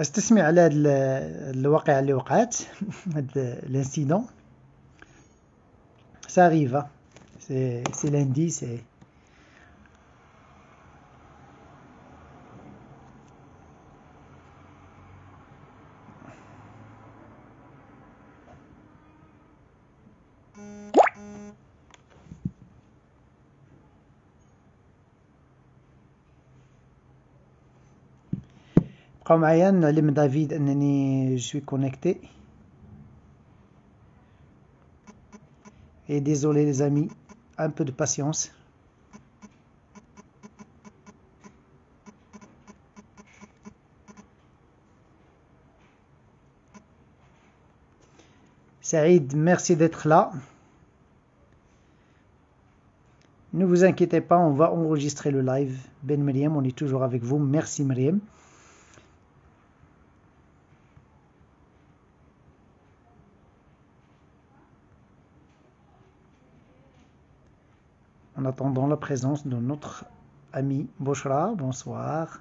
استسمع على هذا الواقعة اللي وقعت هذا l'incident. Ça arrive, hein. C'est lundi, c'est بقاو معايا نعلم دافيد انني je suis connecté. Et désolé les amis, un peu de patience. Saïd, merci d'être là. Ne vous inquiétez pas, on va enregistrer le live. Ben Myriam, on est toujours avec vous. Merci Myriam. En attendant la présence de notre ami Boshra, bonsoir.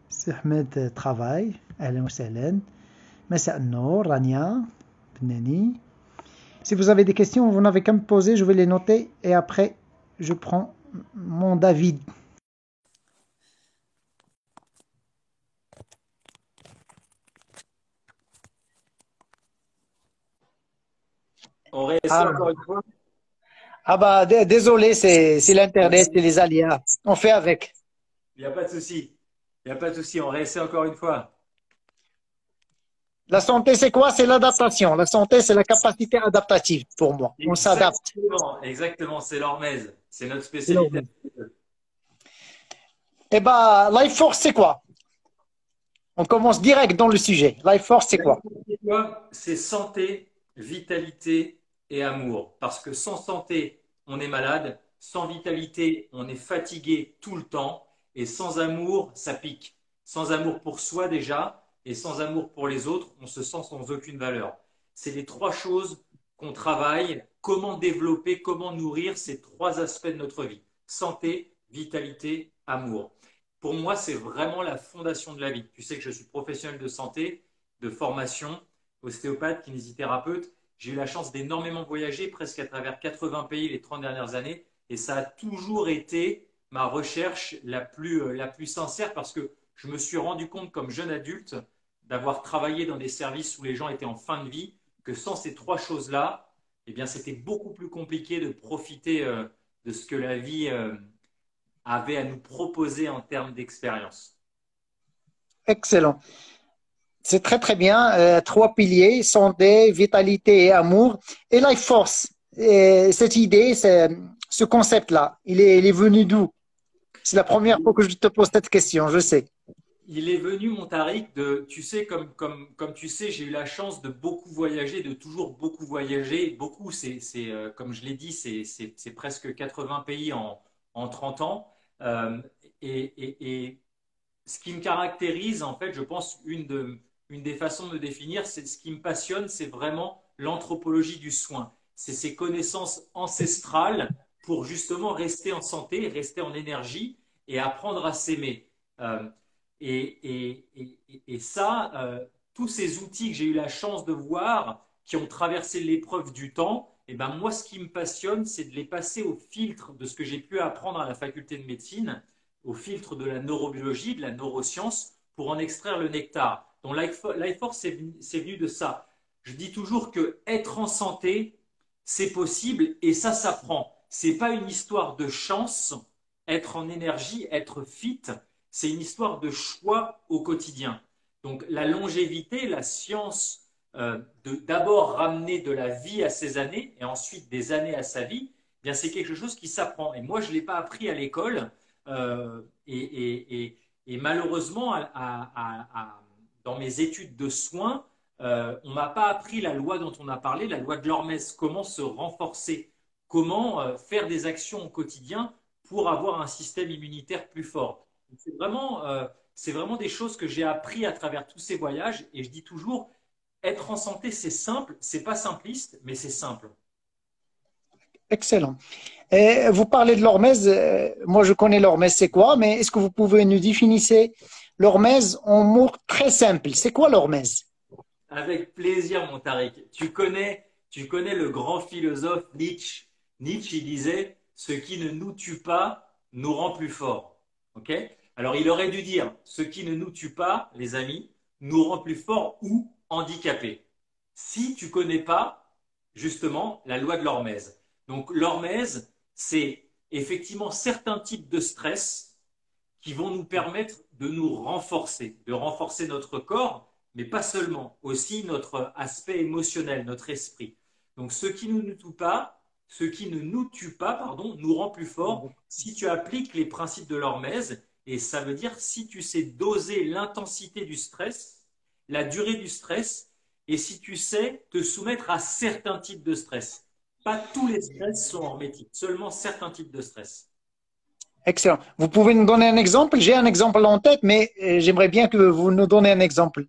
C'est Ahmed travaille, Ahlan wa sahlan. Massa an-nour, Rania, Bnani. Si vous avez des questions, vous n'avez qu'à me poser, je vais les noter et après je prends mon David. On réessaie encore une fois. Ah bah désolé, c'est l'internet, c'est les aléas. On fait avec. Il n'y a pas de souci. Il n'y a pas de souci. On réessaie encore une fois. La santé, c'est quoi? C'est l'adaptation. La santé, c'est la capacité adaptative pour moi. On s'adapte. Exactement, c'est l'hormèse. C'est notre spécialité. Eh ben, Life Force, c'est quoi? On commence direct dans le sujet. Life Force, c'est quoi? C'est santé, vitalité et amour. Parce que sans santé, on est malade. Sans vitalité, on est fatigué tout le temps. Et sans amour, ça pique. Sans amour pour soi déjà. Et sans amour pour les autres, on se sent sans aucune valeur. C'est les trois choses qu'on travaille. Comment développer, comment nourrir ces trois aspects de notre vie. Santé, vitalité, amour. Pour moi, c'est vraiment la fondation de la vie. Tu sais que je suis professionnel de santé, de formation, ostéopathe, kinésithérapeute. J'ai eu la chance d'énormément voyager, presque à travers 80 pays les 30 dernières années. Et ça a toujours été ma recherche la plus sincère parce que je me suis rendu compte comme jeune adulte d'avoir travaillé dans des services où les gens étaient en fin de vie, que sans ces trois choses-là, eh bien, c'était beaucoup plus compliqué de profiter de ce que la vie avait à nous proposer en termes d'expérience. Excellent. C'est très très bien. Trois piliers, santé, vitalité et amour. Et Life Force, cette idée, ce concept-là, il est venu d'où? C'est la première fois que je te pose cette question, je sais. Il est venu, mon Tariq, tu sais, comme tu sais, j'ai eu la chance de beaucoup voyager, de toujours beaucoup voyager. Beaucoup, comme je l'ai dit, c'est presque 80 pays en 30 ans. Euh, et ce qui me caractérise, en fait, je pense, une des façons de me définir, c'est ce qui me passionne, c'est vraiment l'anthropologie du soin. C'est ces connaissances ancestrales pour justement rester en santé, rester en énergie et apprendre à s'aimer. Euh, et ça, tous ces outils que j'ai eu la chance de voir, qui ont traversé l'épreuve du temps, et ben moi, ce qui me passionne, c'est de les passer au filtre de ce que j'ai pu apprendre à la faculté de médecine, au filtre de la neurobiologie, de la neuroscience, pour en extraire le nectar. Donc Life Force, c'est venu de ça. Je dis toujours que être en santé, c'est possible et ça s'apprend. C'est pas une histoire de chance. Être en énergie, être fit, c'est une histoire de choix au quotidien. Donc la longévité, la science de d'abord ramener de la vie à ses années et ensuite des années à sa vie, eh bien c'est quelque chose qui s'apprend. Et moi, je ne l'ai pas appris à l'école. Et malheureusement, dans mes études de soins, on ne m'a pas appris la loi dont on a parlé, la loi de l'hormèse, comment se renforcer, comment faire des actions au quotidien pour avoir un système immunitaire plus fort. C'est vraiment des choses que j'ai appris à travers tous ces voyages. Et je dis toujours, être en santé, c'est simple, c'est pas simpliste, mais c'est simple. Excellent. Et vous parlez de l'hormèse. Moi, je connais l'hormèse, c'est quoi, mais est-ce que vous pouvez nous définir l'hormèse en mots très simples? C'est quoi l'hormèse? Avec plaisir, mon Tariq. Tu connais le grand philosophe Nietzsche. Nietzsche, il disait, ce qui ne nous tue pas nous rend plus forts. Ok? Alors, il aurait dû dire, ce qui ne nous tue pas, les amis, nous rend plus forts ou handicapés. Si tu connais pas, justement, la loi de l'hormèse. Donc, l'hormèse, c'est effectivement certains types de stress qui vont nous permettre de renforcer notre corps, mais pas seulement, aussi notre aspect émotionnel, notre esprit. Donc ce qui ne nous tue pas, pardon, nous rend plus forts si tu appliques les principes de l'hormèse, et ça veut dire si tu sais doser l'intensité du stress, la durée du stress, et si tu sais te soumettre à certains types de stress. Pas tous les stress sont hormétiques, seulement certains types de stress. Excellent. Vous pouvez nous donner un exemple? J'ai un exemple en tête, mais j'aimerais bien que vous nous donniez un exemple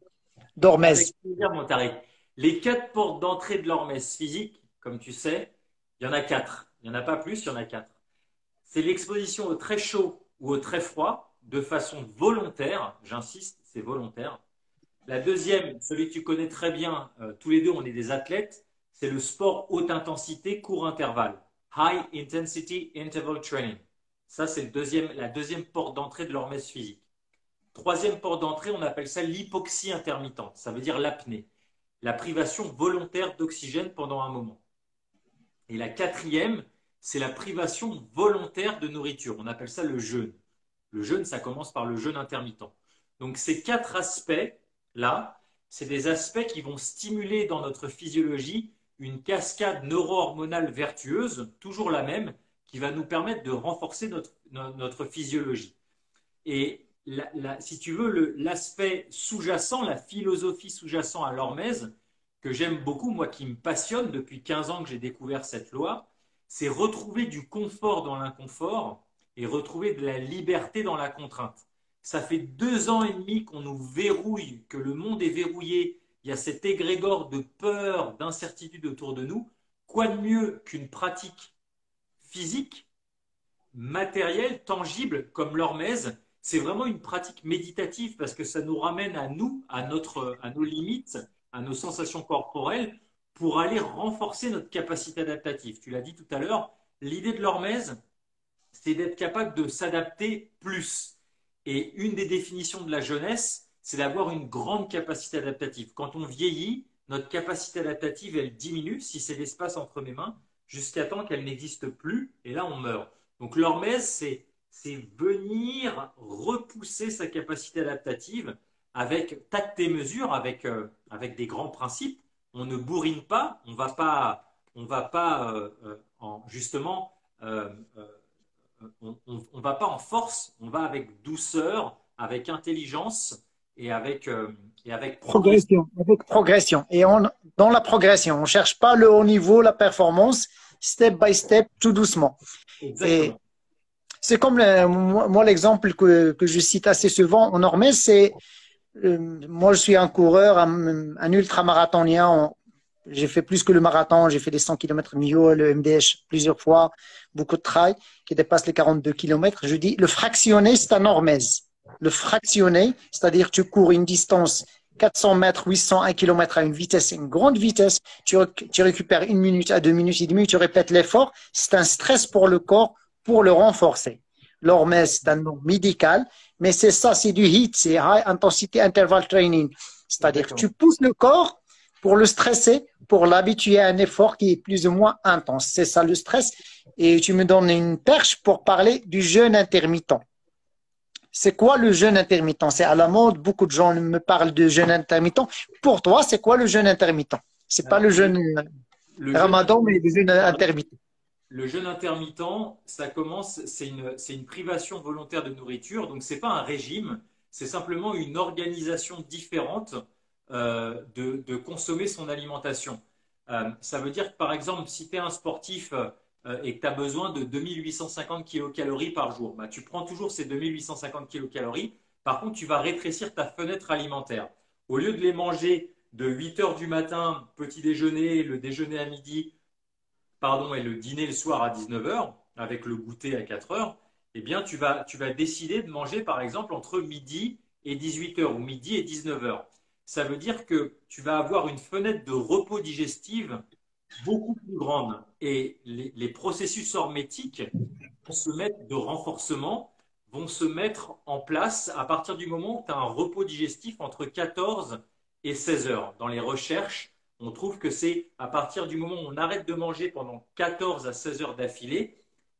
d'hormèse. Avec plaisir, mon Tariq. Les quatre portes d'entrée de l'hormèse physique, comme tu sais, il y en a quatre. Il n'y en a pas plus, il y en a quatre. C'est l'exposition au très chaud ou au très froid de façon volontaire. J'insiste, c'est volontaire. La deuxième, celui que tu connais très bien, tous les deux, on est des athlètes, c'est le sport haute intensité, court intervalle. High Intensity Interval Training. Ça, c'est la deuxième porte d'entrée de l'hormèse physique. Troisième porte d'entrée, on appelle ça l'hypoxie intermittente. Ça veut dire l'apnée, la privation volontaire d'oxygène pendant un moment. Et la quatrième, c'est la privation volontaire de nourriture. On appelle ça le jeûne. Le jeûne, ça commence par le jeûne intermittent. Donc ces quatre aspects-là, c'est des aspects qui vont stimuler dans notre physiologie une cascade neuro-hormonale vertueuse, toujours la même, qui va nous permettre de renforcer notre physiologie. Et si tu veux, l'aspect sous-jacent, la philosophie sous-jacente à l'hormèse, que j'aime beaucoup, moi qui me passionne depuis 15 ans que j'ai découvert cette loi, c'est retrouver du confort dans l'inconfort et retrouver de la liberté dans la contrainte. Ça fait 2 ans et demi qu'on nous verrouille, que le monde est verrouillé. Il y a cet égrégore de peur, d'incertitude autour de nous. Quoi de mieux qu'une pratique physique, matérielle, tangible, comme l'hormèse? C'est vraiment une pratique méditative parce que ça nous ramène à nous, à nos limites, à nos sensations corporelles pour aller renforcer notre capacité adaptative. Tu l'as dit tout à l'heure, l'idée de l'hormèse, c'est d'être capable de s'adapter plus. Et une des définitions de la jeunesse, c'est d'avoir une grande capacité adaptative. Quand on vieillit, notre capacité adaptative, elle diminue, si c'est l'espace entre mes mains, jusqu'à temps qu'elle n'existe plus, et là, on meurt. Donc l'hormèse, c'est venir repousser sa capacité adaptative avec tact et mesure, avec des grands principes. On ne bourrine pas, on va pas justement, on va pas en force, on va avec douceur, avec intelligence et avec progression. Progression, avec progression. Et dans la progression, on ne cherche pas le haut niveau, la performance, step by step, tout doucement. Et Exactement. c'est comme moi l'exemple que je cite assez souvent en Normais, c'est moi je suis un coureur, un ultramarathonien. J'ai fait plus que le marathon, j'ai fait des 100 km milieu, le MDH plusieurs fois, beaucoup de trail qui dépasse les 42 km. Je dis le fractionné, c'est un Normèse. Le fractionné, c'est-à-dire tu cours une distance 400 mètres, 800, 1 km à une grande vitesse, tu récupères 1 minute à 2 minutes et demie, tu répètes l'effort. C'est un stress pour le corps pour le renforcer. L'hormèse, c'est un nom médical, mais c'est ça, c'est du HIIT, c'est High Intensity Interval Training. C'est-à-dire tu Exactement. pousses le corps pour le stresser, pour l'habituer à un effort qui est plus ou moins intense. C'est ça le stress. Et tu me donnes une perche pour parler du jeûne intermittent. C'est quoi le jeûne intermittent? C'est à la mode, beaucoup de gens me parlent de jeûne intermittent. Pour toi, c'est quoi le jeûne intermittent? C'est pas le Alors, jeûne le jeûne ramadan, mais intermittent, le jeûne intermittent. Le jeûne intermittent, ça commence, c'est une privation volontaire de nourriture, donc c'est pas un régime, c'est simplement une organisation différente de consommer son alimentation. Ça veut dire que par exemple, si tu es un sportif et que tu as besoin de 2850 kilocalories par jour, bah, tu prends toujours ces 2850 kilocalories. Par contre, tu vas rétrécir ta fenêtre alimentaire. Au lieu de les manger de 8 heures du matin, petit déjeuner, le déjeuner à midi, pardon, et le dîner le soir à 19 heures, avec le goûter à 4 heures, eh bien, tu vas décider de manger, par exemple, entre midi et 18 heures ou midi et 19 heures. Ça veut dire que tu vas avoir une fenêtre de repos digestive beaucoup plus grande et les processus hormétiques vont se mettre de renforcement, vont se mettre en place à partir du moment où tu as un repos digestif entre 14 et 16 heures. Dans les recherches, on trouve que c'est à partir du moment où on arrête de manger pendant 14 à 16 heures d'affilée,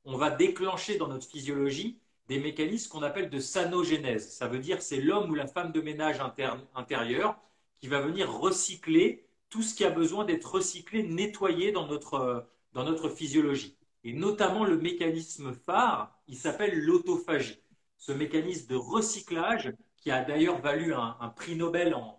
on va déclencher dans notre physiologie des mécanismes qu'on appelle de sanogénèse. Ça veut dire c'est l'homme ou la femme de ménage intérieur qui va venir recycler tout ce qui a besoin d'être recyclé, nettoyé dans notre physiologie. Et notamment le mécanisme phare, il s'appelle l'autophagie. Ce mécanisme de recyclage qui a d'ailleurs valu un prix Nobel en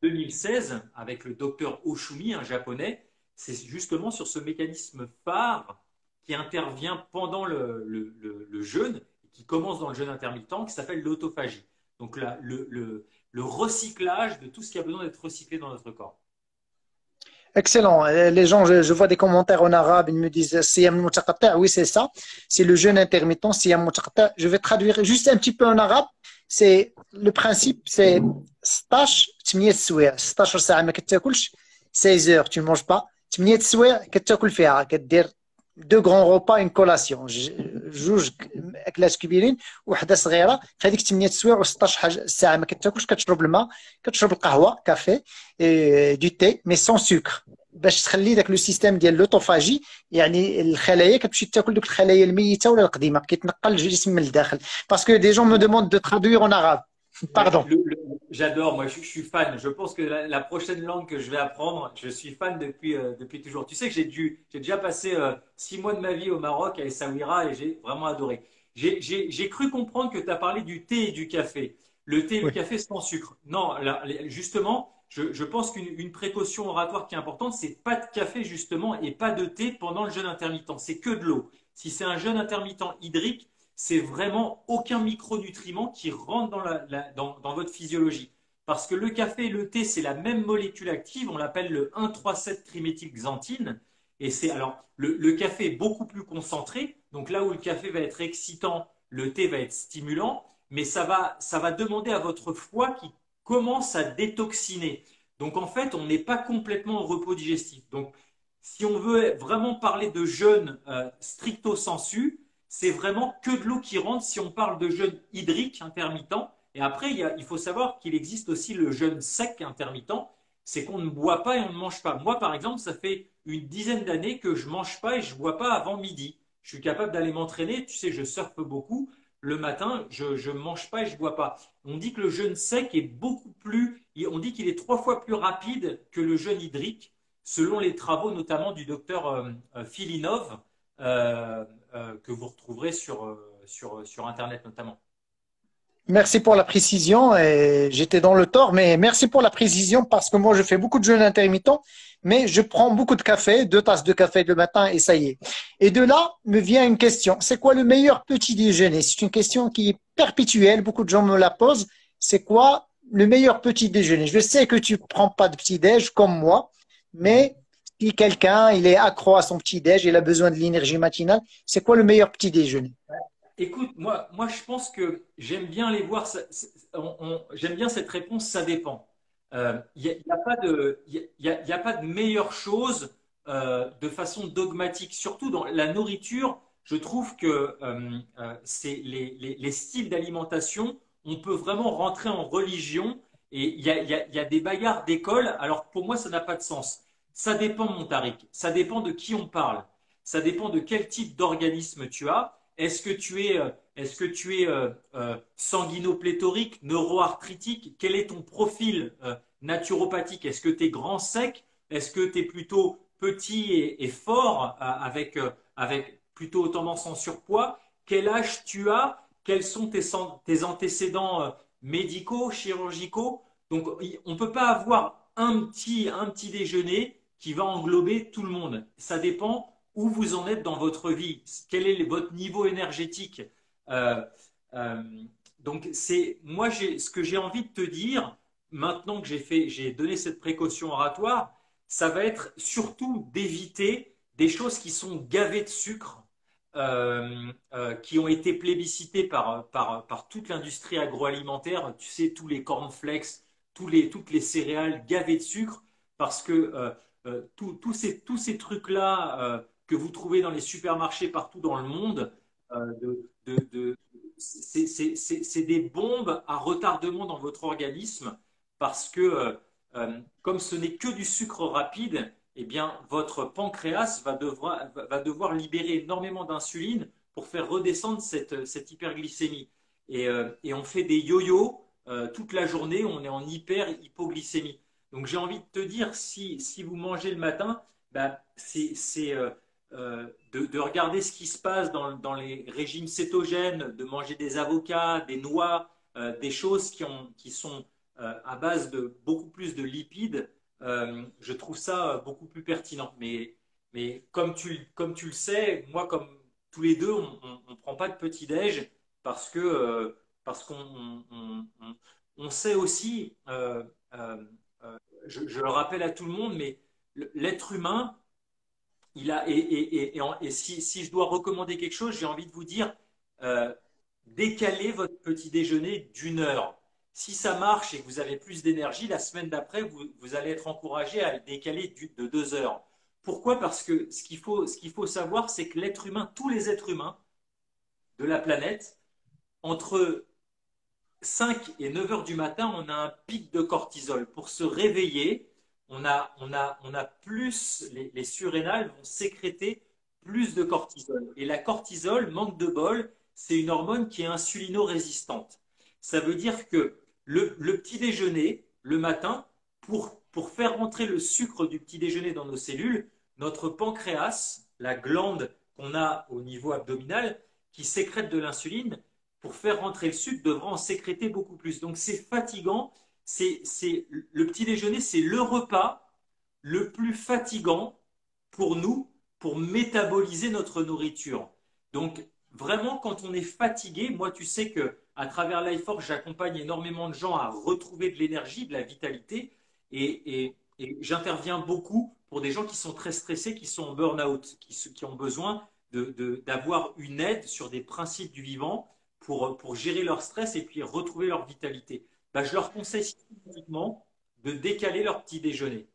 2016 avec le docteur Oshumi, un japonais, c'est justement sur ce mécanisme phare qui intervient pendant le jeûne, qui commence dans le jeûne intermittent, qui s'appelle l'autophagie. Donc le recyclage de tout ce qui a besoin d'être recyclé dans notre corps. Excellent. Les gens, je vois des commentaires en arabe, ils me disent Siyam mutaqatta'. Oui, c'est ça. C'est le jeûne intermittent, Siyam mutaqatta'. Je vais traduire juste un petit peu en arabe. C'est le principe, c'est 16 8 سوايع 16 ساعة ما كتاكلش 16 heures tu ne manges pas 8 سوايع كتاكل فيها كدير deux grands repas une collation جوج اكلات كبيرين وحده صغيره في هذيك 8 سوايع و16 ساعه ما كتاكلش كتشرب الماء كتشرب القهوه كافي دو تي مي سون سكر باش تخلي داك لو سيستيم ديال لوطوفاجي يعني الخلايا كتمشي تاكل دوك الخلايا الميته ولا القديمه كيتنقل الجسم من الداخل باسكو دي جون مو دوموند دو ترادوير en arabe pardon. J'adore, moi je suis fan. Je pense que la prochaine langue que je vais apprendre, je suis fan depuis toujours. Tu sais que j'ai déjà passé 6 mois de ma vie au Maroc, à Essaouira, et j'ai vraiment adoré. J'ai cru comprendre que tu as parlé du thé et du café. Le thé et le Oui. café sans sucre. Non, là, justement, je pense qu'une précaution oratoire qui est importante, c'est pas de café justement et pas de thé pendant le jeûne intermittent. C'est que de l'eau. Si c'est un jeûne intermittent hydrique, c'est vraiment aucun micronutriment qui rentre dans votre physiologie. Parce que le café et le thé, c'est la même molécule active, on l'appelle le 1,3,7-triméthylxanthine. Et c'est alors le café est beaucoup plus concentré, donc là où le café va être excitant, le thé va être stimulant, mais ça va demander à votre foie qui commence à détoxiner. Donc en fait, on n'est pas complètement au repos digestif. Donc si on veut vraiment parler de jeûne stricto sensu, c'est vraiment que de l'eau qui rentre si on parle de jeûne hydrique intermittent. Et après, il faut savoir qu'il existe aussi le jeûne sec intermittent. C'est qu'on ne boit pas et on ne mange pas. Moi, par exemple, ça fait une dizaine d'années que je ne mange pas et je ne bois pas avant midi. Je suis capable d'aller m'entraîner. Tu sais, je surfe beaucoup. Le matin, je ne mange pas et je ne bois pas. On dit que le jeûne sec est beaucoup plus… On dit qu'il est 3 fois plus rapide que le jeûne hydrique, selon les travaux notamment du docteur Filinov. Que vous retrouverez sur Internet notamment. Merci pour la précision. J'étais dans le tort, mais merci pour la précision parce que moi, je fais beaucoup de jeûne intermittent, mais je prends beaucoup de café, 2 tasses de café le matin et ça y est. Et de là me vient une question. C'est quoi le meilleur petit déjeuner? C'est une question qui est perpétuelle. Beaucoup de gens me la posent. C'est quoi le meilleur petit déjeuner? Je sais que tu prends pas de petit déj comme moi, mais si quelqu'un il est accro à son petit déj, il a besoin de l'énergie matinale, c'est quoi le meilleur petit déjeuner? Écoute, moi je pense que j'aime bien les voir, j'aime bien cette réponse, ça dépend. Y a pas de, y a pas de meilleure chose de façon dogmatique, surtout dans la nourriture. Je trouve que c'est les styles d'alimentation, on peut vraiment rentrer en religion et il y a des bagarres d'école. Alors pour moi, ça n'a pas de sens. Ça dépend, mon Tariq, ça dépend de qui on parle, ça dépend de quel type d'organisme tu as. Est-ce que tu es sanguinopléthorique, neuroarthritique? Quel est ton profil naturopathique? Est-ce que tu es grand sec? Est-ce que tu es plutôt petit et fort avec plutôt tendance en surpoids? Quel âge tu as? Quels sont tes antécédents médicaux, chirurgicaux? Donc, on ne peut pas avoir un petit déjeuner qui va englober tout le monde. Ça dépend où vous en êtes dans votre vie, quel est votre niveau énergétique. Euh, euh, donc, c'est moi, ce que j'ai envie de te dire, maintenant que j'ai donné cette précaution oratoire, ça va être surtout d'éviter des choses qui sont gavées de sucre, qui ont été plébiscitées par toute l'industrie agroalimentaire. Tu sais, tous les cornflakes, toutes les céréales gavées de sucre, parce que tous ces trucs-là que vous trouvez dans les supermarchés partout dans le monde, c'est des bombes à retardement dans votre organisme, parce que comme ce n'est que du sucre rapide, eh bien, votre pancréas va devoir libérer énormément d'insuline pour faire redescendre cette hyperglycémie. Et on fait des yo-yo toute la journée, on est en hypoglycémie. Donc j'ai envie de te dire, si vous mangez le matin, bah, de regarder ce qui se passe dans les régimes cétogènes, de manger des avocats, des noix, des choses qui sont à base de beaucoup plus de lipides. Je trouve ça beaucoup plus pertinent. Mais comme tu le sais, moi, comme tous les deux, on ne prend pas de petit-déj parce qu'on on sait aussi, je le rappelle à tout le monde, mais l'être humain, il a, et si je dois recommander quelque chose, j'ai envie de vous dire, euh, décalez votre petit déjeuner d'une heure. Si ça marche et que vous avez plus d'énergie, la semaine d'après, vous allez être encouragé à le décaler de 2 heures. Pourquoi? Parce que ce qu'il faut savoir, c'est que l'être humain, tous les êtres humains de la planète, entre 5 et 9 heures du matin, on a un pic de cortisol. Pour se réveiller, on a plus, les surrénales vont sécréter plus de cortisol. Et la cortisol, manque de bol, c'est une hormone qui est insulino-résistante. Ça veut dire que le petit déjeuner, le matin, pour faire rentrer le sucre du petit déjeuner dans nos cellules, notre pancréas, la glande qu'on a au niveau abdominal, qui sécrète de l'insuline, pour faire rentrer le sucre, devra en sécréter beaucoup plus. Donc c'est fatigant. Le petit déjeuner, c'est le repas le plus fatigant pour nous, pour métaboliser notre nourriture. Donc vraiment, quand on est fatigué, moi tu sais que à travers LifeForce, j'accompagne énormément de gens à retrouver de l'énergie, de la vitalité, et j'interviens beaucoup pour des gens qui sont très stressés, qui sont en burn-out, qui ont besoin d'avoir une aide sur des principes du vivant pour gérer leur stress et puis retrouver leur vitalité. Bah, je leur conseille systématiquement de décaler leur petit déjeuner,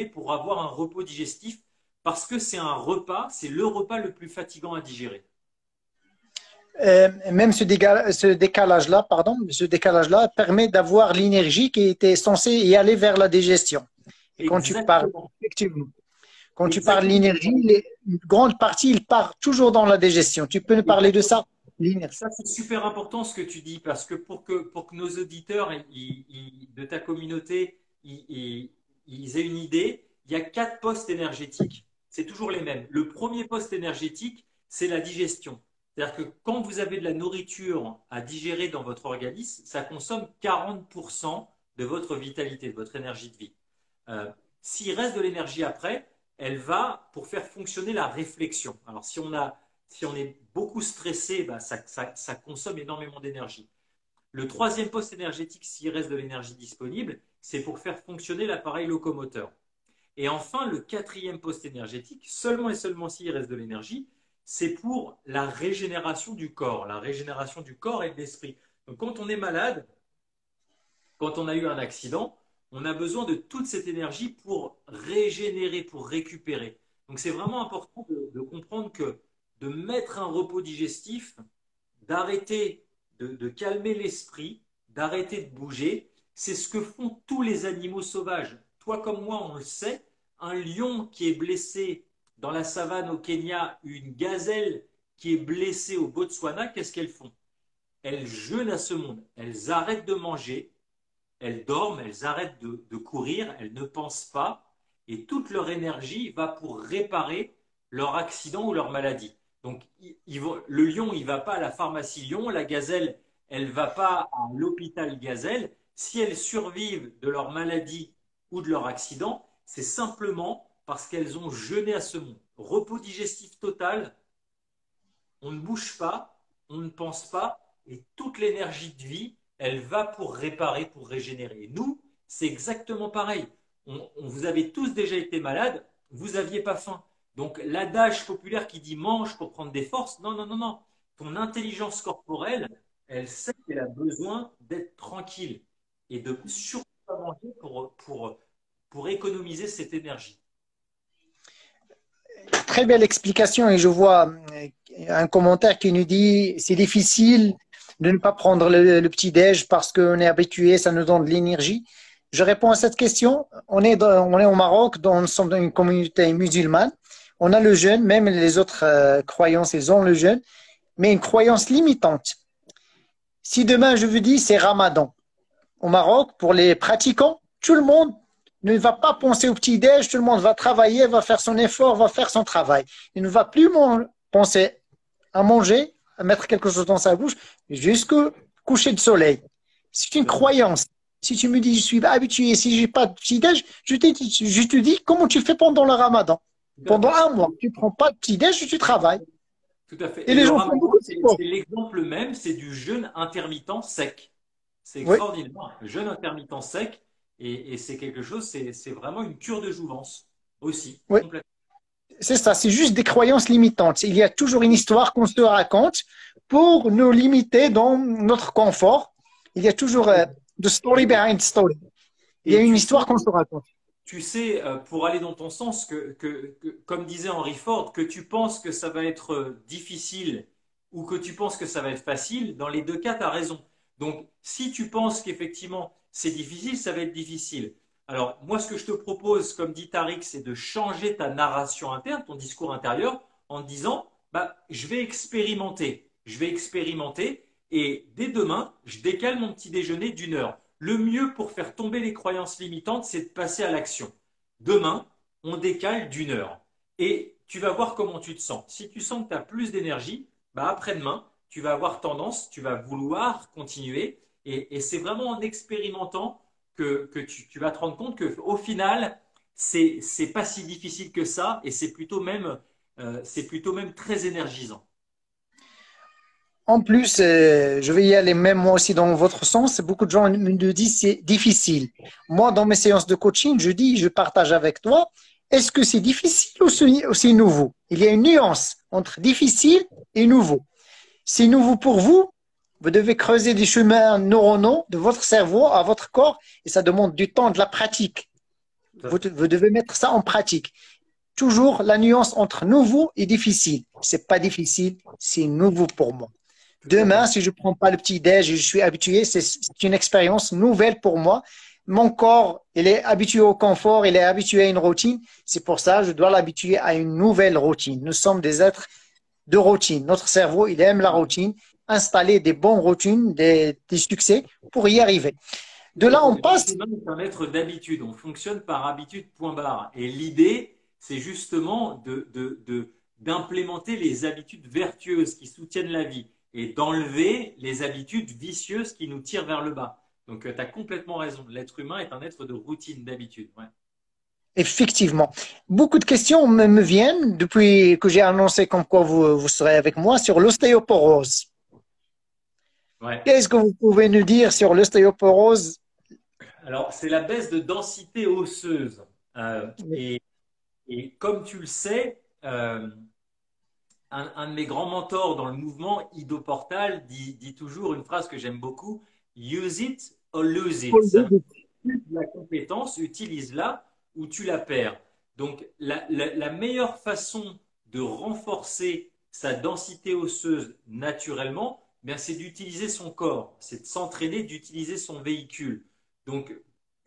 pour avoir un repos digestif, parce que c'est le repas le plus fatigant à digérer. Même ce décalage-là, pardon, ce décalage-là permet d'avoir l'énergie qui était censée y aller vers la digestion. Et quand tu parles, Exactement. effectivement, quand tu parles de Exactement. l'énergie, une grande partie, il part toujours dans la digestion. Tu peux nous parler de ça? L'énergie. Ça, c'est super important ce que tu dis, parce que pour que nos auditeurs de ta communauté ils aient une idée, il y a 4 postes énergétiques. C'est toujours les mêmes. Le premier poste énergétique, c'est la digestion. C'est-à-dire que quand vous avez de la nourriture à digérer dans votre organisme, ça consomme 40% de votre vitalité, de votre énergie de vie. Euh, S'il reste de l'énergie après, elle va pour faire fonctionner la réflexion. Alors, si on est beaucoup stressé, bah, ça consomme énormément d'énergie. Le troisième poste énergétique, s'il reste de l'énergie disponible, c'est pour faire fonctionner l'appareil locomoteur. Et enfin, le quatrième poste énergétique, seulement et seulement s'il reste de l'énergie, c'est pour la régénération du corps et de l'esprit. Donc quand on est malade, quand on a eu un accident, on a besoin de toute cette énergie pour régénérer, pour récupérer. Donc c'est vraiment important de comprendre que de mettre un repos digestif, d'arrêter de calmer l'esprit, d'arrêter de bouger, c'est ce que font tous les animaux sauvages. Toi comme moi, on le sait, un lion qui est blessé dans la savane au Kenya, une gazelle qui est blessée au Botswana, qu'est-ce qu'elles font? Elles jeûnent à ce monde, elles arrêtent de manger, elles dorment, elles arrêtent de courir, elles ne pensent pas, et toute leur énergie va pour réparer leur accident ou leur maladie. Donc, le lion, il ne va pas à la pharmacie lion, la gazelle, elle ne va pas à l'hôpital gazelle. Si elles survivent de leur maladie ou de leur accident, c'est simplement parce qu'elles ont jeûné à ce monde. Repos digestif total, on ne bouge pas, on ne pense pas, et toute l'énergie de vie, elle va pour réparer, pour régénérer. Et nous, c'est exactement pareil. Vous avez tous déjà été malades. vous n'aviez pas faim. Donc l'adage populaire qui dit mange pour prendre des forces, non, non, non, non. Ton intelligence corporelle, elle sait qu'elle a besoin d'être tranquille et de surtout pas manger pour économiser cette énergie. Très belle explication et je vois un commentaire qui nous dit c'est difficile de ne pas prendre le petit-déj parce qu'on est habitué, ça nous donne de l'énergie. Je réponds à cette question. On est au Maroc, nous sommes dans une communauté musulmane. On a le jeûne, même les autres croyances, ils ont le jeûne, mais une croyance limitante. Si demain je vous dis c'est Ramadan, au Maroc, pour les pratiquants, tout le monde ne va pas penser au petit-déj, tout le monde va travailler, va faire son effort, va faire son travail. Il ne va plus penser à manger, à mettre quelque chose dans sa bouche, jusqu'au coucher de soleil. C'est une croyance. Si tu me dis, je suis habitué, si je n'ai pas de petit-déj, je te dis comment tu fais pendant le Ramadan. Pendant un mois, tu ne prends pas de petit-déj et tu travailles. Tout à fait. Et Et les le gens font ramadan, beaucoup de c'est sport. l'exemple même, c'est du jeûne intermittent sec. C'est Oui, extraordinaire. Le jeûne intermittent sec, et c'est quelque chose, c'est vraiment une cure de jouvence aussi, oui. complètement. C'est ça, c'est juste des croyances limitantes. Il y a toujours une histoire qu'on se raconte pour nous limiter dans notre confort. Il y a toujours the story Et, behind the story. Il y a et une histoire qu'on se raconte. tu sais, pour aller dans ton sens, comme disait Henry Ford, que tu penses que ça va être difficile ou que tu penses que ça va être facile, dans les deux cas, tu as raison. Donc, si tu penses qu'effectivement c'est difficile, ça va être difficile. Alors, moi, ce que je te propose, comme dit Tariq, c'est de changer ta narration interne, ton discours intérieur, en te disant, bah, je vais expérimenter. Je vais expérimenter et dès demain, je décale mon petit déjeuner d'1 heure. Le mieux pour faire tomber les croyances limitantes, c'est de passer à l'action. Demain, on décale d'1 heure. Et tu vas voir comment tu te sens. Si tu sens que tu as plus d'énergie, bah après-demain, tu vas avoir tendance, tu vas vouloir continuer. Et c'est vraiment en expérimentant que tu vas te rendre compte qu'au final, c'est pas si difficile que ça et c'est plutôt même très énergisant. En plus, je vais y aller même moi aussi dans votre sens. Beaucoup de gens me disent c'est difficile. Moi, dans mes séances de coaching, je dis, je partage avec toi, est-ce que c'est difficile ou c'est nouveau? Il y a une nuance entre difficile et nouveau. C'est nouveau pour vous. Vous devez creuser des chemins neuronaux de votre cerveau à votre corps et ça demande du temps, de la pratique. Tout à Vous, fait. vous devez mettre ça en pratique. Toujours la nuance entre nouveau et difficile. C'est pas difficile, c'est nouveau pour moi. Tout à Demain, fait. si je prends pas le petit déj et je suis habitué, c'est une expérience nouvelle pour moi. Mon corps, il est habitué au confort, il est habitué à une routine. C'est pour ça que je dois l'habituer à une nouvelle routine. Nous sommes des êtres de routine. Notre cerveau, il aime la routine. Installer des bonnes routines, des succès pour y arriver. De Tout à là, on fait. L'être passe. humain est un être d'habitude. On fonctionne par habitude, point barre. Et l'idée, c'est justement d'implémenter les habitudes vertueuses qui soutiennent la vie et d'enlever les habitudes vicieuses qui nous tirent vers le bas. Donc, tu as complètement raison. L'être humain est un être de routine, d'habitude. Ouais. Effectivement. Beaucoup de questions me viennent depuis que j'ai annoncé comme quoi vous serez avec moi sur l'ostéoporose. Ouais. Qu'est-ce que vous pouvez nous dire sur l'ostéoporose? Alors, c'est la baisse de densité osseuse. Et comme tu le sais, un de mes grands mentors dans le mouvement, Ido Portal, dit toujours une phrase que j'aime beaucoup, use it or lose it. Ça veut dire que la compétence, utilise-la ou tu la perds. Donc, la meilleure façon de renforcer sa densité osseuse naturellement, bien, c'est d'utiliser son corps, c'est de s'entraîner, d'utiliser son véhicule. Donc,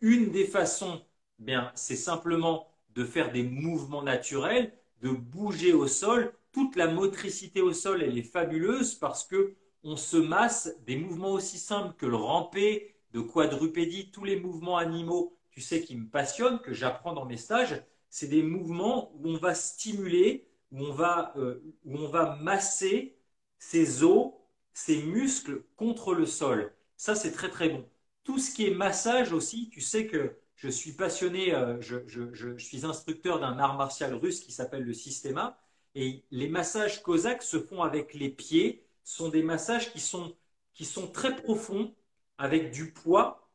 une des façons, bien, c'est simplement de faire des mouvements naturels, de bouger au sol. Toute la motricité au sol, elle est fabuleuse parce que on se masse des mouvements aussi simples que le ramper, de quadrupédie, tous les mouvements animaux, tu sais, qui me passionnent, que j'apprends dans mes stages. C'est des mouvements où on va stimuler, où on va masser ses os, ses muscles contre le sol. Ça, c'est très très bon. Tout ce qui est massage aussi, tu sais que je suis passionné, je suis instructeur d'un art martial russe qui s'appelle le Systema. Et les massages cosaques se font avec les pieds. Ce sont des massages qui sont très profonds, avec du poids,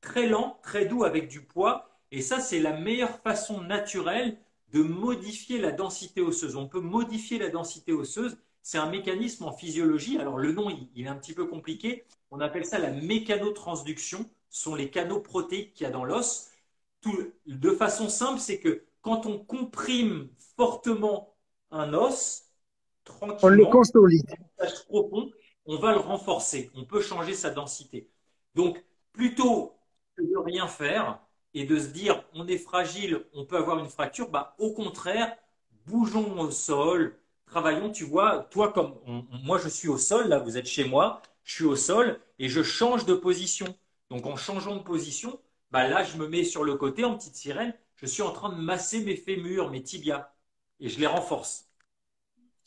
très lent, très doux avec du poids. Et ça, c'est la meilleure façon naturelle de modifier la densité osseuse. On peut modifier la densité osseuse. C'est un mécanisme en physiologie. Alors, le nom, il est un petit peu compliqué. On appelle ça la mécanotransduction. Ce sont les canaux protéiques qu'il y a dans l'os. De façon simple, c'est que quand on comprime fortement un os, On le tranquillement, consolide. profond, on va le renforcer. On peut changer sa densité. Donc, plutôt que de rien faire et de se dire on est fragile, on peut avoir une fracture, bah, au contraire, bougeons au sol, travaillons. Tu vois, toi, comme moi, je suis au sol, là, vous êtes chez moi, je suis au sol et je change de position. Donc, en changeant de position, bah, là, je me mets sur le côté en petite sirène. Je suis en train de masser mes fémurs, mes tibias et je les renforce.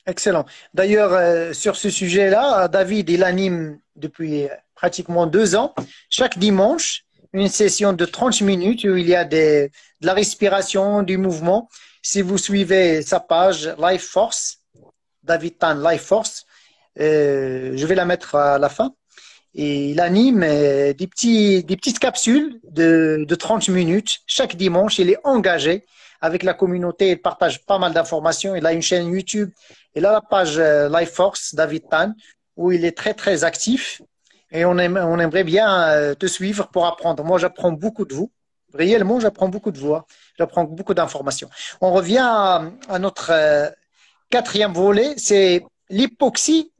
Excellent. D'ailleurs, sur ce sujet-là, David, il anime depuis pratiquement 2 ans, chaque dimanche, une session de 30 minutes où il y a de la respiration, du mouvement. Si vous suivez sa page Life Force, David Tan Life Force, je vais la mettre à la fin. Et il anime des petites capsules de 30 minutes. Chaque dimanche, il est engagé avec la communauté. Il partage pas mal d'informations. Il a une chaîne YouTube. Il a la page Life Force, David Tan, où il est très, très actif. Et on aimerait bien te suivre pour apprendre. Moi, j'apprends beaucoup de vous. Réellement, j'apprends beaucoup de vous. Hein. J'apprends beaucoup d'informations. On revient à notre quatrième volet, c'est l'hypoxie.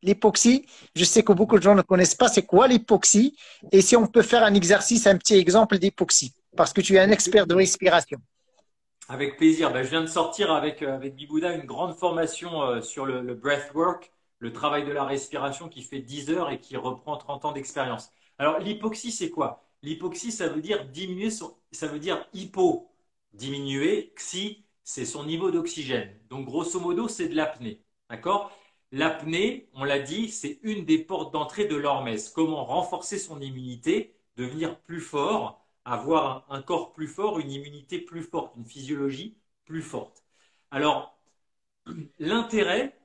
L'hypoxie, je sais que beaucoup de gens ne connaissent pas c'est quoi l'hypoxie et si on peut faire un exercice, un petit exemple d'hypoxie, parce que tu es un expert de respiration. Avec plaisir. Ben, je viens de sortir avec Bibouda une grande formation sur le breathwork, le travail de la respiration qui fait 10 heures et qui reprend 30 ans d'expérience. Alors, l'hypoxie, c'est quoi? L'hypoxie, ça veut dire diminuer ça veut dire hypo, diminuer, xi, c'est son niveau d'oxygène. Donc, grosso modo, c'est de l'apnée. D'accord? L'apnée, on l'a dit, c'est une des portes d'entrée de l'hormèse. Comment renforcer son immunité, devenir plus fort, avoir un corps plus fort, une immunité plus forte, une physiologie plus forte. Alors, l'intérêt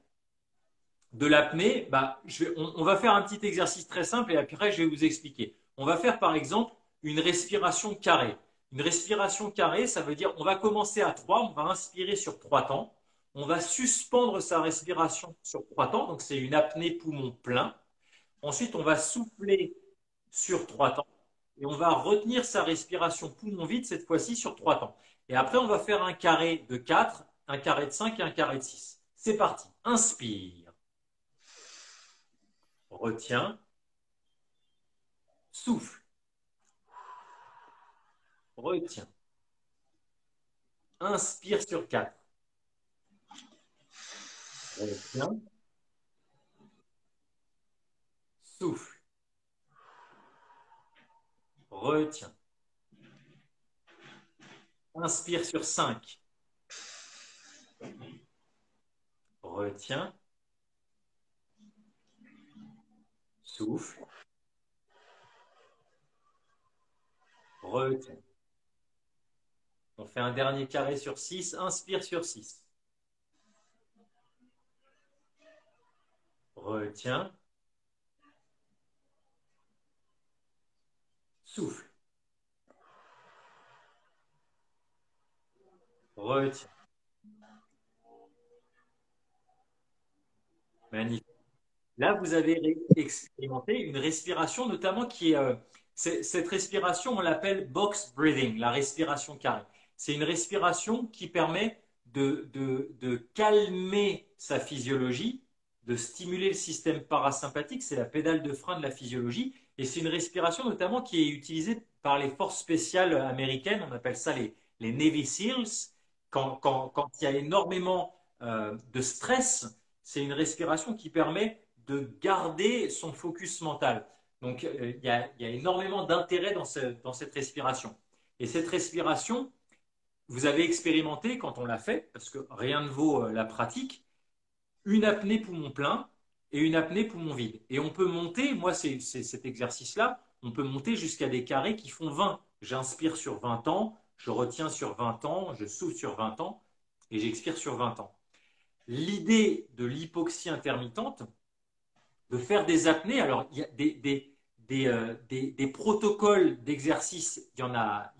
de l'apnée, bah, on va faire un petit exercice très simple et après je vais vous expliquer. On va faire par exemple une respiration carrée. Une respiration carrée, ça veut dire on va commencer à 3, on va inspirer sur 3 temps, on va suspendre sa respiration sur 3 temps, donc c'est une apnée poumon plein. Ensuite, on va souffler sur 3 temps et on va retenir sa respiration poumon vide cette fois-ci sur 3 temps. Et après, on va faire un carré de 4, un carré de 5 et un carré de 6. C'est parti. Inspire. Retiens. Souffle. Retiens. Inspire sur 4. Retiens. Souffle. Retiens. Inspire sur 5. Retiens. Souffle. Retiens. On fait un dernier carré sur 6. Inspire sur 6. Retiens. Souffle. Retiens. Magnifique. Là, vous avez expérimenté une respiration notamment qui est, cette respiration, on l'appelle box breathing, la respiration carrée. C'est une respiration qui permet de calmer sa physiologie, de stimuler le système parasympathique, c'est la pédale de frein de la physiologie, et c'est une respiration notamment qui est utilisée par les forces spéciales américaines, on appelle ça les Navy SEALs, quand il y a énormément de stress, c'est une respiration qui permet de garder son focus mental. Donc, il y a énormément d'intérêt dans cette respiration. Et cette respiration, vous avez expérimenté quand on l'a fait, parce que rien ne vaut la pratique, une apnée poumon plein et une apnée poumon vide. Et on peut monter, moi c'est cet exercice-là, on peut monter jusqu'à des carrés qui font 20. J'inspire sur 20 ans, je retiens sur 20 ans, je souffle sur 20 ans et j'expire sur 20 ans. L'idée de l'hypoxie intermittente, de faire des apnées, alors il y a des protocoles d'exercice, il y en a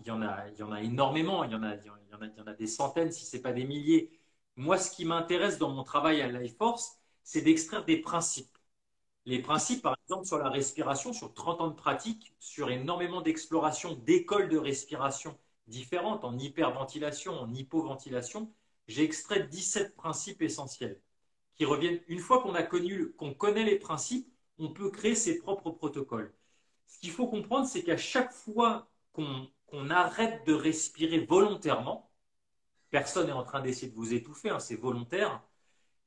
énormément, il y en a des centaines, si ce n'est pas des milliers. Moi, ce qui m'intéresse dans mon travail à Life Force, c'est d'extraire des principes. Les principes, par exemple, sur la respiration, sur 30 ans de pratique, sur énormément d'exploration d'écoles de respiration différentes, en hyperventilation, en hypoventilation, j'ai extrait 17 principes essentiels qui reviennent. Une fois qu'on connaît les principes, on peut créer ses propres protocoles. Ce qu'il faut comprendre, c'est qu'à chaque fois qu'on arrête de respirer volontairement, personne n'est en train d'essayer de vous étouffer, hein, c'est volontaire,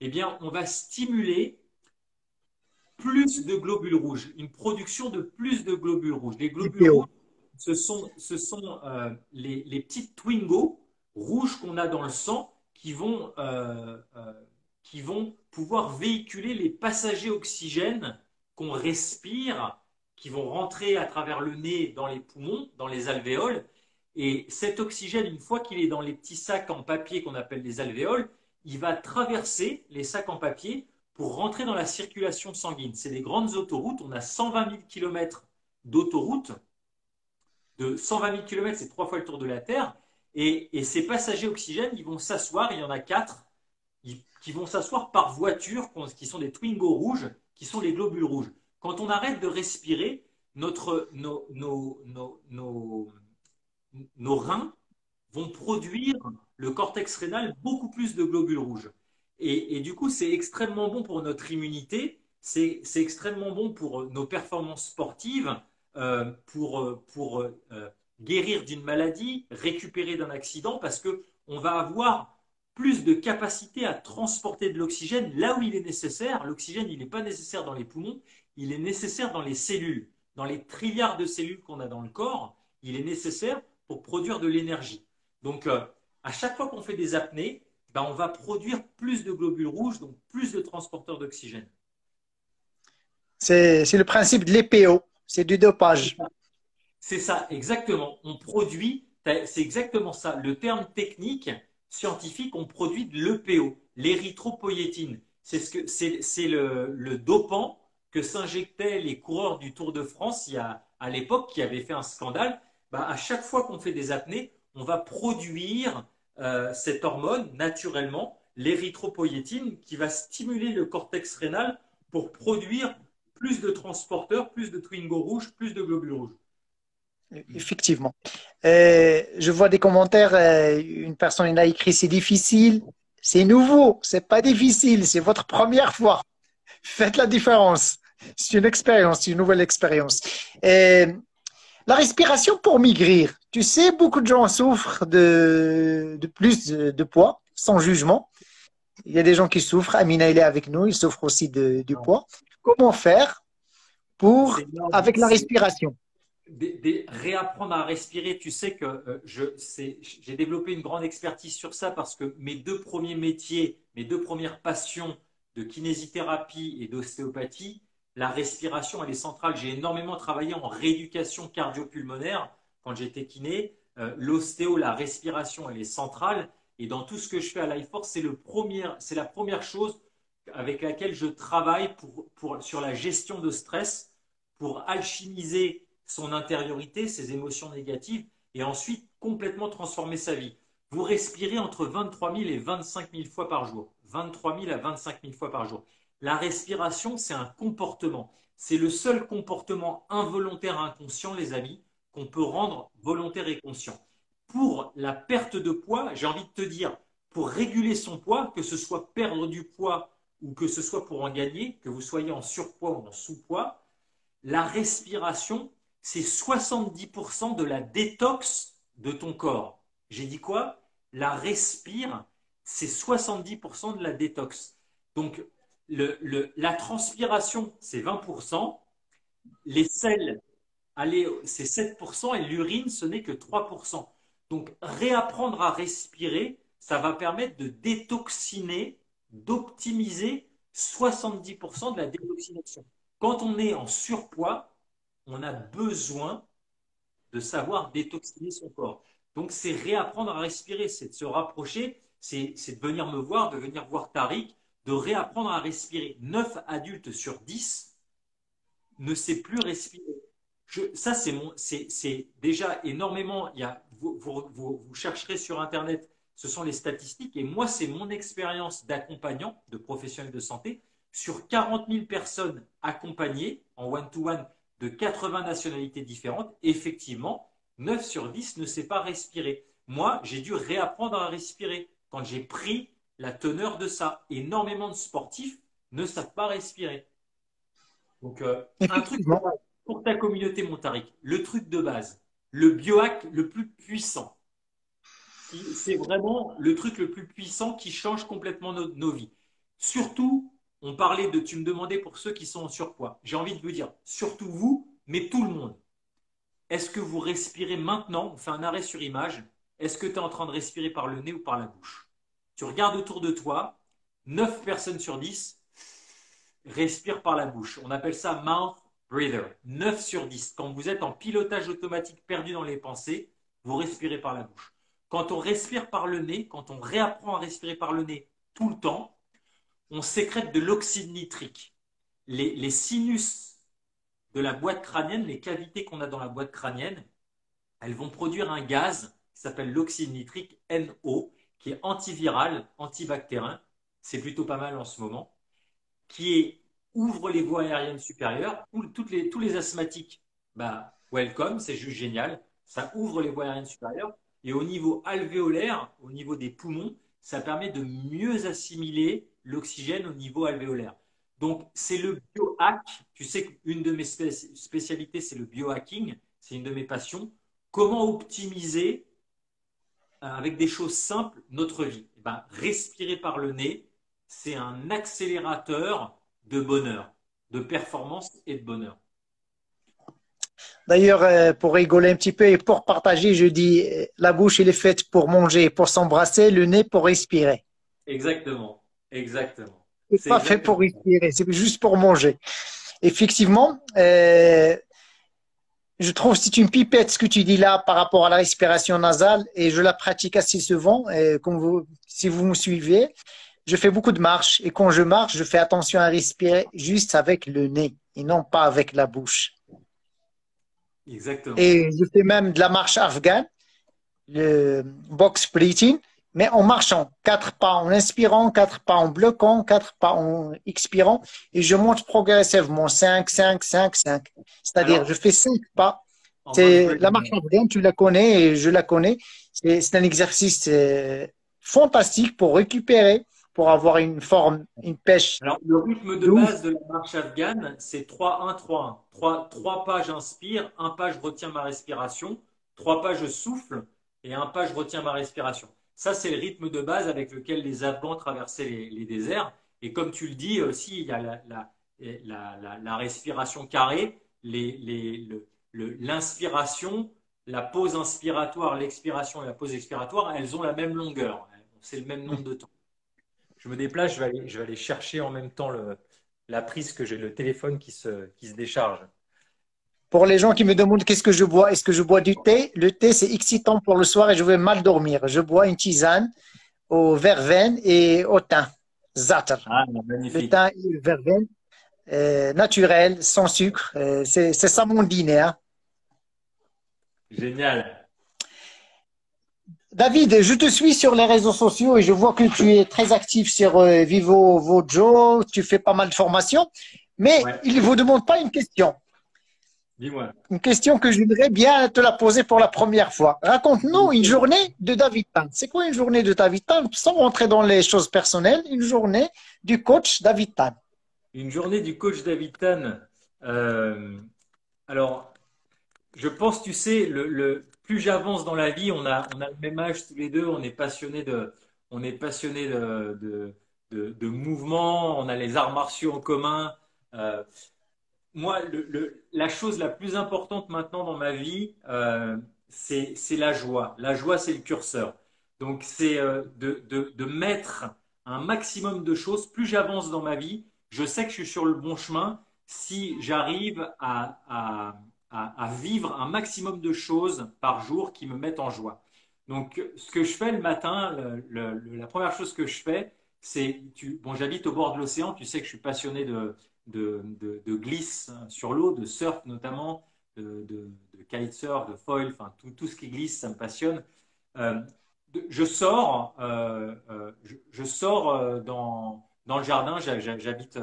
eh bien, on va stimuler plus de globules rouges, une production de plus de globules rouges. Les globules rouges, IPO. ce sont les petites Twingo rouges qu'on a dans le sang qui vont pouvoir véhiculer les passagers oxygène qu'on respire, qui vont rentrer à travers le nez dans les poumons, dans les alvéoles. Et cet oxygène, une fois qu'il est dans les petits sacs en papier qu'on appelle les alvéoles, il va traverser les sacs en papier pour rentrer dans la circulation sanguine. C'est des grandes autoroutes. On a 120 000 km d'autoroutes. De 120 000 km, c'est 3 fois le tour de la Terre. Et ces passagers oxygène, ils vont s'asseoir. Il y en a 4 qui vont s'asseoir par voiture, qui sont des Twingo rouges, qui sont les globules rouges. Quand on arrête de respirer, nos reins vont produire le cortex rénal beaucoup plus de globules rouges. Et du coup, c'est extrêmement bon pour notre immunité, c'est extrêmement bon pour nos performances sportives, pour guérir d'une maladie, récupérer d'un accident, parce qu'on va avoir plus de capacité à transporter de l'oxygène là où il est nécessaire. L'oxygène, il n'est pas nécessaire dans les poumons, il est nécessaire dans les cellules, dans les trilliards de cellules qu'on a dans le corps, il est nécessaire pour produire de l'énergie. Donc, à chaque fois qu'on fait des apnées, ben, on va produire plus de globules rouges, donc plus de transporteurs d'oxygène. C'est le principe de l'EPO, c'est du dopage. C'est ça, exactement. On produit, c'est exactement ça. Le terme technique, scientifique, on produit de l'EPO, l'érythropoïétine. C'est le dopant que s'injectaient les coureurs du Tour de France à l'époque qui avaient fait un scandale. Bah, à chaque fois qu'on fait des apnées, on va produire cette hormone naturellement, l'érythropoïétine, qui va stimuler le cortex rénal pour produire plus de transporteurs, plus de Twingo rouges, plus de globules rouges. Effectivement. Je vois des commentaires, une personne a écrit c'est difficile, c'est nouveau, c'est pas difficile, c'est votre première fois. Faites la différence. C'est une expérience, c'est une nouvelle expérience. La respiration pour maigrir. Tu sais, beaucoup de gens souffrent de plus de poids, sans jugement. Il y a des gens qui souffrent. Amina, il est avec nous, il souffre aussi du poids. Comment faire pour, C'est énorme. avec la respiration? Réapprendre à respirer. Tu sais que j'ai développé une grande expertise sur ça parce que mes deux premiers métiers, mes deux premières passions de kinésithérapie et d'ostéopathie, la respiration, elle est centrale. J'ai énormément travaillé en rééducation cardio-pulmonaire quand j'étais kiné. L'ostéo, la respiration, elle est centrale. Et dans tout ce que je fais à Life Force, c'est la première chose avec laquelle je travaille sur la gestion de stress pour alchimiser son intériorité, ses émotions négatives, et ensuite complètement transformer sa vie. Vous respirez entre 23 000 et 25 000 fois par jour. 23 000 à 25 000 fois par jour. La respiration, c'est un comportement. C'est le seul comportement involontaire inconscient, les amis, qu'on peut rendre volontaire et conscient. Pour la perte de poids, j'ai envie de te dire, pour réguler son poids, que ce soit perdre du poids ou que ce soit pour en gagner, que vous soyez en surpoids ou en sous-poids, la respiration, c'est 70% de la détox de ton corps. J'ai dit quoi? La respire, c'est 70% de la détox. Donc, la transpiration, c'est 20%. Les selles, allez, c'est 7% et l'urine, ce n'est que 3%. Donc, réapprendre à respirer, ça va permettre de détoxiner, d'optimiser 70% de la détoxination. Quand on est en surpoids, on a besoin de savoir détoxiner son corps. Donc, c'est réapprendre à respirer, c'est de se rapprocher, c'est de venir me voir, de venir voir Tariq, de réapprendre à respirer. 9 adultes sur 10 ne sait plus respirer. Ça, c'est déjà énormément. Vous chercherez sur Internet, ce sont les statistiques. Et moi, c'est mon expérience d'accompagnant, de professionnel de santé, sur 40 000 personnes accompagnées en one-to-one de 80 nationalités différentes. Effectivement, 9 sur 10 ne sait pas respirer. Moi, j'ai dû réapprendre à respirer quand j'ai pris la teneur de ça. Énormément de sportifs ne savent pas respirer. Donc, un truc Effectivement. pour ta communauté, mon Tariq, le truc de base, le biohack le plus puissant. C'est vraiment le truc le plus puissant qui change complètement nos vies. Surtout, on parlait de, tu me demandais pour ceux qui sont en surpoids. J'ai envie de vous dire, surtout vous, mais tout le monde. Est-ce que vous respirez maintenant? On fait un arrêt sur image. Est-ce que tu es en train de respirer par le nez ou par la bouche? Tu regardes autour de toi, 9 personnes sur 10 respirent par la bouche. On appelle ça mouth breather. 9 sur 10. Quand vous êtes en pilotage automatique perdu dans les pensées, vous respirez par la bouche. Quand on respire par le nez, quand on réapprend à respirer par le nez tout le temps, on sécrète de l'oxyde nitrique. Les sinus de la boîte crânienne, les cavités qu'on a dans la boîte crânienne, elles vont produire un gaz qui s'appelle l'oxyde nitrique NO, qui est antiviral, antibactérien. C'est plutôt pas mal en ce moment. Ouvre les voies aériennes supérieures. Tous les asthmatiques, bah, welcome, c'est juste génial. Ça ouvre les voies aériennes supérieures. Et au niveau alvéolaire, au niveau des poumons, ça permet de mieux assimiler l'oxygène au niveau alvéolaire. Donc, c'est le biohack. Tu sais qu'une de mes spécialités, c'est le biohacking. C'est une de mes passions. Comment optimiser, avec des choses simples, notre vie? Eh ben, respirer par le nez, c'est un accélérateur de bonheur, de performance et de bonheur. D'ailleurs, pour rigoler un petit peu et pour partager, je dis la bouche, elle est faite pour manger, pour s'embrasser, le nez pour respirer. Exactement, exactement. C'est C'est pas fait exactement. pour respirer, c'est juste pour manger. Effectivement, je trouve que c'est une pipette ce que tu dis là par rapport à la respiration nasale et je la pratique assez souvent. Si vous me suivez, je fais beaucoup de marches et quand je marche, je fais attention à respirer juste avec le nez et non pas avec la bouche. Exactement. Et je fais même de la marche afghane, le box splitting, mais en marchant, 4 pas en inspirant, 4 pas en bloquant, 4 pas en expirant, et je monte progressivement, 5, 5, 5, 5. C'est-à-dire, je Alors, fais 5 pas. en box C'est la marche breathing. afghane, tu la connais et je la connais. C'est un exercice fantastique pour récupérer, pour avoir une forme, une pêche Alors, le rythme de de ouf. base de la marche afghane, c'est 3-1-3-1. Trois pas, j'inspire, un pas, je retiens ma respiration, 3 pas, je souffle, et un pas, je retiens ma respiration. Ça, c'est le rythme de base avec lequel les Afghans traversaient les déserts. Et comme tu le dis aussi, il y a la respiration carrée, l'inspiration, la pause inspiratoire, l'expiration et la pause expiratoire, elles ont la même longueur. C'est le même nombre de temps. Je me déplace, je vais aller chercher en même temps la prise que j'ai le téléphone qui se décharge. Pour les gens qui me demandent qu'est-ce que je bois, est-ce que je bois du thé? Le thé, c'est excitant pour le soir et je vais mal dormir. Je bois une tisane au verveine et au thym, za'atar. Ah, Le magnifique. thym et le verveine, naturel, sans sucre. C'est ça mon dîner, hein. Génial. David, je te suis sur les réseaux sociaux et je vois que tu es très actif sur Vivo Vojo, tu fais pas mal de formations, mais Ouais, il ne vous demande pas dis-moi. une question que j'aimerais bien te la poser pour la première fois. Raconte-nous une journée de David Tan. C'est quoi une journée de David Tan? Sans rentrer dans les choses personnelles, une journée du coach David Tan. Une journée du coach David Tan. Euh, alors, je pense, tu sais, plus j'avance dans la vie, on a le même âge tous les deux, on est passionné de mouvement, on a les arts martiaux en commun. Euh, Moi, la chose la plus importante maintenant dans ma vie, c'est la joie. La joie, c'est le curseur. Donc, c'est de mettre un maximum de choses. Plus j'avance dans ma vie, je sais que je suis sur le bon chemin si j'arrive à vivre un maximum de choses par jour qui me mettent en joie. Donc, ce que je fais le matin, la première chose que je fais, bon, j'habite au bord de l'océan, tu sais que je suis passionné de glisse sur l'eau, de surf notamment. de kitesurf, de foil, enfin tout ce qui glisse, ça me passionne. Euh, je sors, je sors dans le jardin, j'habite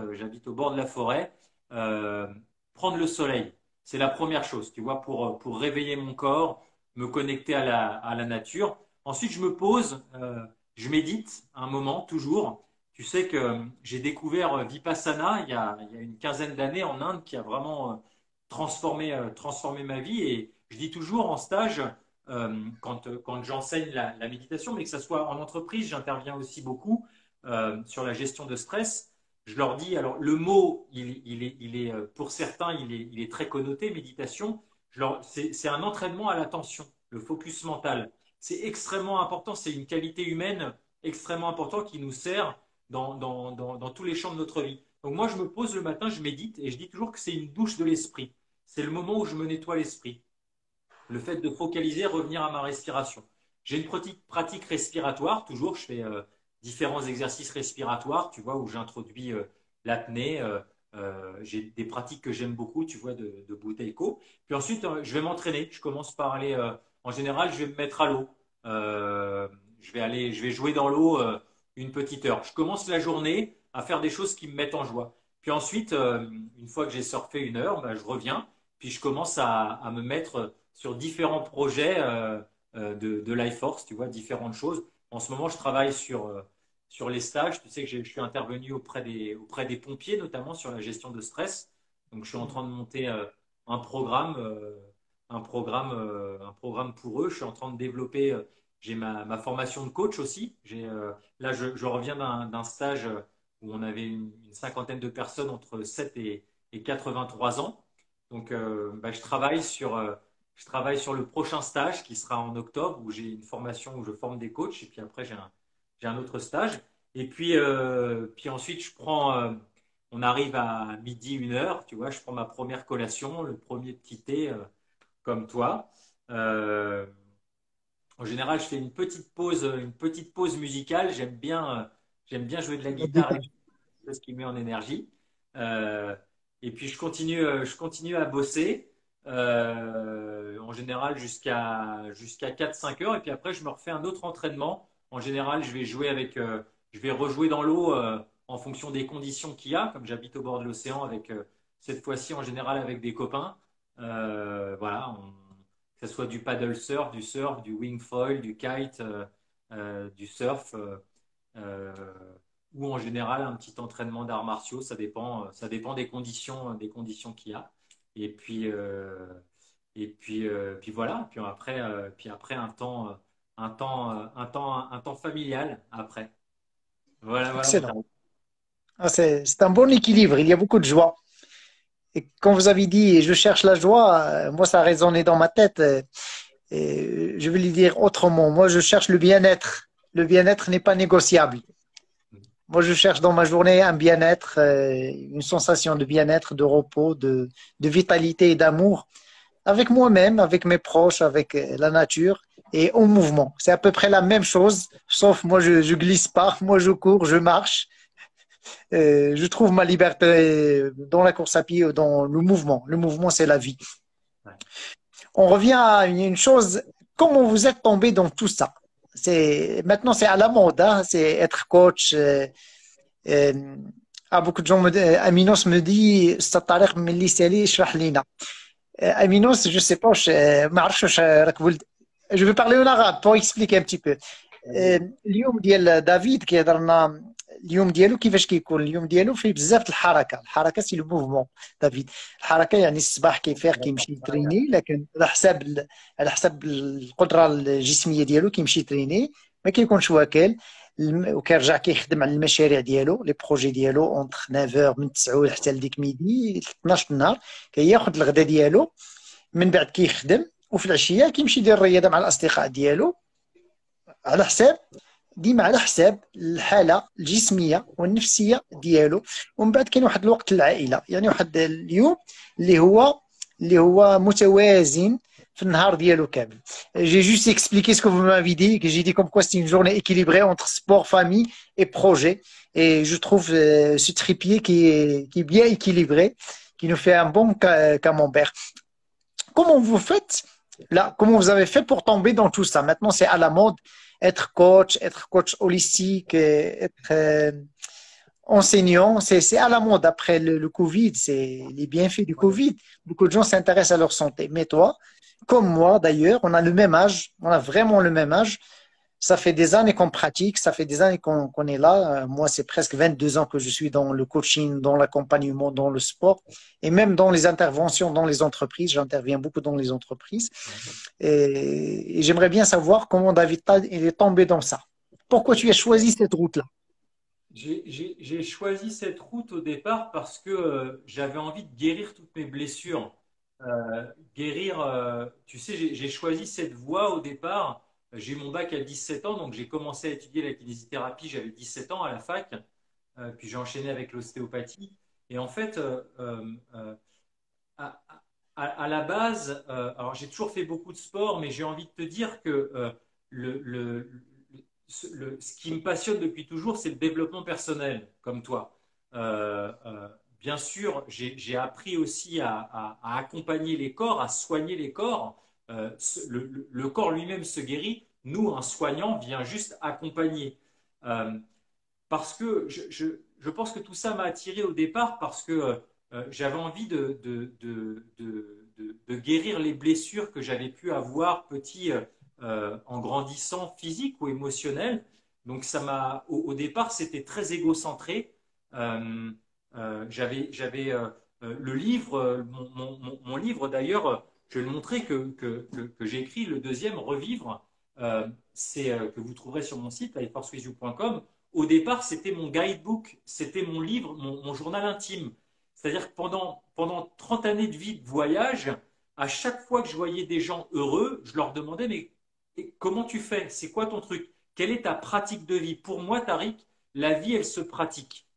au bord de la forêt, euh, prendre le soleil. C'est la première chose, tu vois, pour réveiller mon corps, me connecter à la nature. Ensuite, je me pose, je médite un moment, toujours. Tu sais que j'ai découvert Vipassana il y a une quinzaine d'années en Inde qui a vraiment transformé ma vie. Et je dis toujours en stage, quand j'enseigne la méditation, mais que ce soit en entreprise, j'interviens aussi beaucoup sur la gestion de stress. Je leur dis, alors le mot, pour certains, il est très connoté, méditation. C'est un entraînement à l'attention, le focus mental. C'est extrêmement important, c'est une qualité humaine extrêmement importante qui nous sert dans tous les champs de notre vie. Donc moi, je me pose le matin, je médite et je dis toujours que c'est une douche de l'esprit. C'est le moment où je me nettoie l'esprit. Le fait de focaliser, revenir à ma respiration. J'ai une pratique respiratoire, toujours, je fais différents exercices respiratoires, tu vois, où j'introduis l'apnée. J'ai des pratiques que j'aime beaucoup, tu vois, de Buteyko. Puis ensuite, je vais m'entraîner. Je commence par aller, en général, je vais me mettre à l'eau. Je vais jouer dans l'eau une petite heure. Je commence la journée à faire des choses qui me mettent en joie. Puis ensuite, une fois que j'ai surfé une heure, ben, je reviens, puis je commence à me mettre sur différents projets de Life Force, tu vois, différentes choses. En ce moment, je travaille sur les stages. Tu sais que je suis intervenu auprès des pompiers, notamment sur la gestion de stress. Donc, je suis en train de monter un programme, un programme pour eux. Je suis en train de développer, j'ai ma formation de coach aussi. Là, je reviens d'un stage où on avait une cinquantaine de personnes entre 7 et 83 ans. Donc, bah, je travaille sur le prochain stage qui sera en octobre où j'ai une formation où je forme des coachs et puis après j'ai un autre stage. Et puis ensuite, on arrive à midi, 1 heure, tu vois, je prends ma première collation, le premier petit thé comme toi. Euh, En général, je fais une petite pause musicale. J'aime bien jouer de la guitare, ce qui me met en énergie. Euh, et puis je continue à bosser en général jusqu'à 4-5 heures. Et puis après, je me refais un autre entraînement. En général, je vais rejouer dans l'eau en fonction des conditions qu'il y a. Comme j'habite au bord de l'océan, avec cette fois-ci en général avec des copains. Voilà, que ce soit du paddle surf, du wing foil, du kite, du surf. Euh, ou en général un petit entraînement d'arts martiaux, ça dépend des conditions qu'il y a. Et puis voilà. Puis après un temps familial après. Voilà mon Excellent. tarif. Ah, c'est un bon équilibre. Il y a beaucoup de joie. Et quand vous avez dit je cherche la joie, moi ça a résonné dans ma tête. Et je vais le dire autrement. Moi je cherche le bien-être. Le bien-être n'est pas négociable. Moi je cherche dans ma journée un bien-être, une sensation de bien-être, de repos, de vitalité et d'amour avec moi-même, avec mes proches, avec la nature et au mouvement. C'est à peu près la même chose, sauf moi je glisse pas, moi je cours, je marche. Je trouve ma liberté dans la course à pied, dans le mouvement. Le mouvement, c'est la vie. Ouais. On revient à une chose. Comment vous êtes tombé dans tout ça? Maintenant c'est à la mode, hein, c'est être coach. Euh, beaucoup de gens Aminos me dit c'est الطريق من اللي سالي اشرح لينا. Aminos, je sais pas, ما عرفتش واش راك ولد. Je vais parler en arabe pour expliquer un petit peu. اليوم ديال دافيد كيهضر لنا اليوم ديالو كيفاش كيكون اليوم ديالو فيه بزاف د الحركه سي لو موفمون دافيد الحركه يعني الصباح كيفيق كيمشي يتريني لكن على حسب القدره الجسميه ديالو كيمشي يتريني ما كيكونش واكل وكيرجع كيخدم على المشاريع ديالو لي بروجي ديالو اونتر 9 من 9 حتى لديك ميدي 12 النهار كياخذ الغدا ديالو من بعد كيخدم وفي العشيه كيمشي يدير الرياضه مع الاصدقاء ديالو على حساب ديما على حساب الحاله الجسميه والنفسيه ديالو ومن بعد كاين واحد الوقت للعائله يعني واحد اليوم اللي هو متوازن في النهار ديالو كامل. J'ai juste expliqué ce que vous m'avez dit, que j'ai dit comme quoi c'est une journée équilibrée entre sport, famille et projet. Et je trouve ce trépied qui est bien équilibré, qui nous fait un bon camembert. comment vous faites là, comment vous avez fait pour tomber dans tout ça? Maintenant, c'est à la mode, être coach holistique, être enseignant, c'est à la mode après le Covid, c'est les bienfaits du Ouais. Covid. Beaucoup de gens s'intéressent à leur santé. Mais toi, comme moi d'ailleurs, on a le même âge, on a vraiment le même âge. Ça fait des années qu'on pratique, ça fait des années qu'on est là. Moi, c'est presque 22 ans que je suis dans le coaching, dans l'accompagnement, dans le sport et même dans les interventions dans les entreprises. J'interviens beaucoup dans les entreprises. Et j'aimerais bien savoir comment David il est tombé dans ça. Pourquoi tu as choisi cette route-là? J'ai choisi cette route au départ parce que j'avais envie de guérir toutes mes blessures. Guérir, tu sais, j'ai choisi cette voie au départ. J'ai eu mon bac à 17 ans, donc j'ai commencé à étudier la kinésithérapie, j'avais 17 ans à la fac, puis j'ai enchaîné avec l'ostéopathie. Et en fait, à, à la base, alors j'ai toujours fait beaucoup de sport, mais j'ai envie de te dire que le, le- ce qui me passionne depuis toujours, c'est le développement personnel, comme toi. Bien sûr, j'ai appris aussi à accompagner les corps, à soigner les corps. Le corps lui-même se guérit. Nous, un soignant vient juste accompagner. Euh, Parce que je pense que tout ça m'a attiré au départ parce que j'avais envie de guérir les blessures que j'avais pu avoir petit en grandissant physique ou émotionnel. Donc au départ, c'était très égocentré. Euh, j'avais le livre, mon livre d'ailleurs, je vais le montrer que j'ai écrit, le deuxième, Revivre, c'est que vous trouverez sur mon site, lifeforcewithyou.com. Au départ, c'était mon guidebook, c'était mon livre, mon journal intime. C'est-à-dire que pendant 30 années de vie de voyage, à chaque fois que je voyais des gens heureux, je leur demandais, mais comment tu fais? C'est quoi ton truc? Quelle est ta pratique de vie? Pour moi, Tariq, la vie, elle se pratique.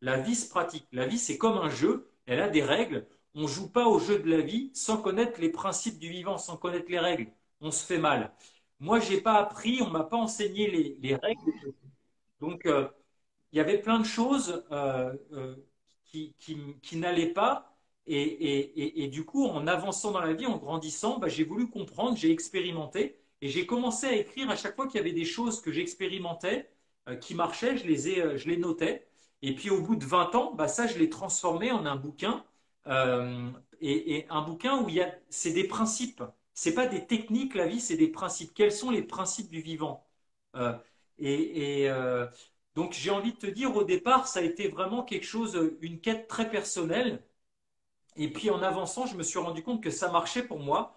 La vie se pratique. La vie, c'est comme un jeu, elle a des règles. On ne joue pas au jeu de la vie sans connaître les principes du vivant, sans connaître les règles. On se fait mal. Moi, je n'ai pas appris, on ne m'a pas enseigné les règles. Donc, il y avait plein de choses qui n'allaient pas. Et du coup, en avançant dans la vie, en grandissant, bah, j'ai voulu comprendre, j'ai expérimenté. Et j'ai commencé à écrire à chaque fois qu'il y avait des choses que j'expérimentais, qui marchaient, je les notais. Et puis au bout de 20 ans, bah, ça, je l'ai transformé en un bouquin. Et un bouquin où c'est des principes. C'est pas des techniques, la vie, c'est des principes. Quels sont les principes du vivant? Euh, et donc, j'ai envie de te dire, au départ, ça a été vraiment quelque chose, une quête très personnelle. Et puis, en avançant, je me suis rendu compte que ça marchait pour moi.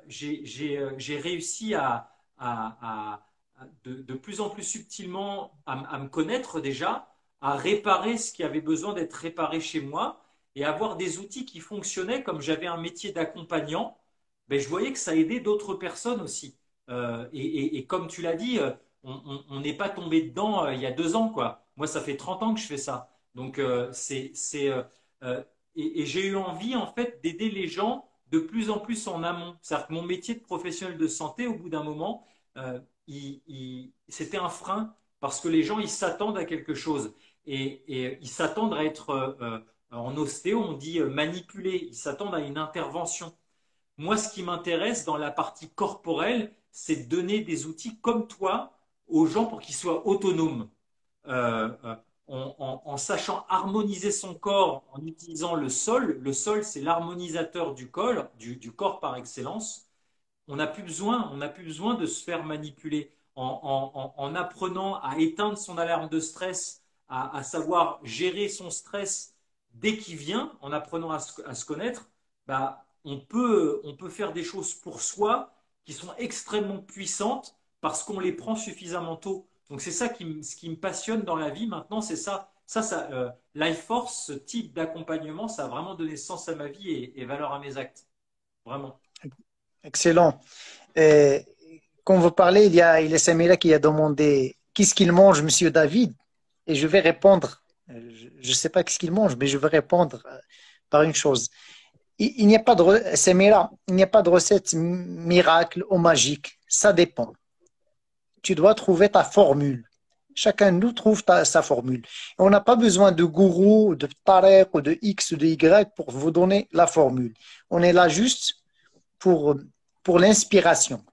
J'ai réussi de plus en plus subtilement à me connaître déjà, à réparer ce qui avait besoin d'être réparé chez moi et avoir des outils qui fonctionnaient. Comme j'avais un métier d'accompagnant, ben, je voyais que ça aidait d'autres personnes aussi. Et comme tu l'as dit, on n'est pas tombé dedans il y a 2 ans, quoi. Moi, ça fait 30 ans que je fais ça. Donc, euh, et j'ai eu envie, en fait, d'aider les gens de plus en plus en amont. C'est-à-dire que mon métier de professionnel de santé, au bout d'un moment, c'était un frein parce que les gens, ils s'attendent à quelque chose. Et ils s'attendent à être, en ostéo, on dit manipulés. Ils s'attendent à une intervention. Moi, ce qui m'intéresse dans la partie corporelle, c'est de donner des outils comme toi aux gens pour qu'ils soient autonomes. Euh, euh, en sachant harmoniser son corps en utilisant le sol. Le sol, c'est l'harmonisateur du corps par excellence. On n'a plus besoin de se faire manipuler. En apprenant à éteindre son alarme de stress, à savoir gérer son stress dès qu'il vient, en apprenant à se connaître, bah, on peut faire des choses pour soi qui sont extrêmement puissantes parce qu'on les prend suffisamment tôt. Donc c'est ça ce qui me passionne dans la vie maintenant, c'est ça. Life Force, ce type d'accompagnement, ça a vraiment donné sens à ma vie et valeur à mes actes. Vraiment. Excellent. Euh, Quand vous parlez, il y a Samira qui a demandé qu'est-ce qu'il mange, Monsieur David, et je vais répondre. Je ne sais pas qu'est-ce qu'il mange, mais je vais répondre par une chose. Il n'y a pas de Samira, il n'y a pas de recette miracle ou magique. Ça dépend. Tu dois trouver ta formule. Chacun de nous trouve sa formule. On n'a pas besoin de gourou, de tarek ou de X ou de Y pour vous donner la formule. On est là juste pour, pour l'inspiration.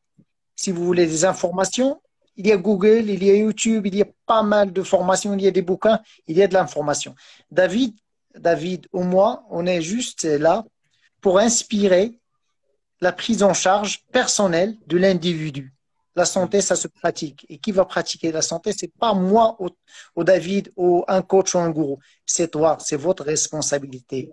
Si vous voulez des informations, il y a Google, il y a YouTube, il y a pas mal de formations, il y a des bouquins, il y a de l'information. David ou moi, on est juste là pour inspirer la prise en charge personnelle de l'individu. La santé, ça se pratique. Et qui va pratiquer la santé? C'est pas moi ou David ou un coach ou un gourou. C'est toi, c'est votre responsabilité.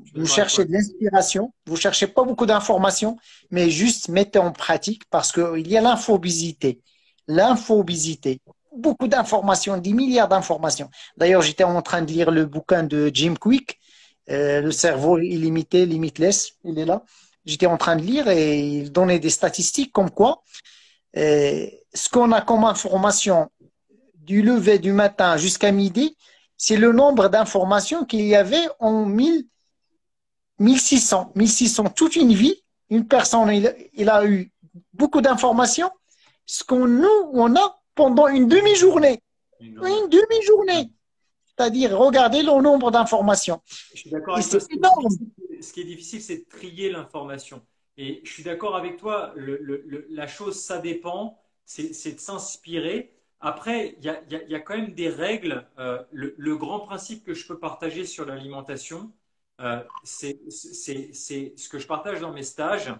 Je suis Vous d'accord avec cherchez toi. de l'inspiration, vous cherchez pas beaucoup d'informations, mais juste mettez en pratique parce qu'il y a l'infobésité. L'infobésité. Beaucoup d'informations, des milliards d'informations. D'ailleurs, j'étais en train de lire le bouquin de Jim Quick, Le cerveau illimité, limitless. Il est là. J'étais en train de lire et il donnait des statistiques comme quoi ce qu'on a comme information du lever du matin jusqu'à midi, c'est le nombre d'informations qu'il y avait en 1600, toute une vie. Une personne, il a eu beaucoup d'informations, ce qu'on nous, on a pendant une demi-journée. Une journée. Une demi-journée. C'est-à-dire, regardez le nombre d'informations. Je suis d'accord Et avec toi. c'est énorme. Ce qui est difficile, c'est de trier l'information. Et je suis d'accord avec toi. La chose, ça dépend. C'est de s'inspirer. Après, il y a quand même des règles. Le grand principe que je peux partager sur l'alimentation, c'est ce que je partage dans mes stages.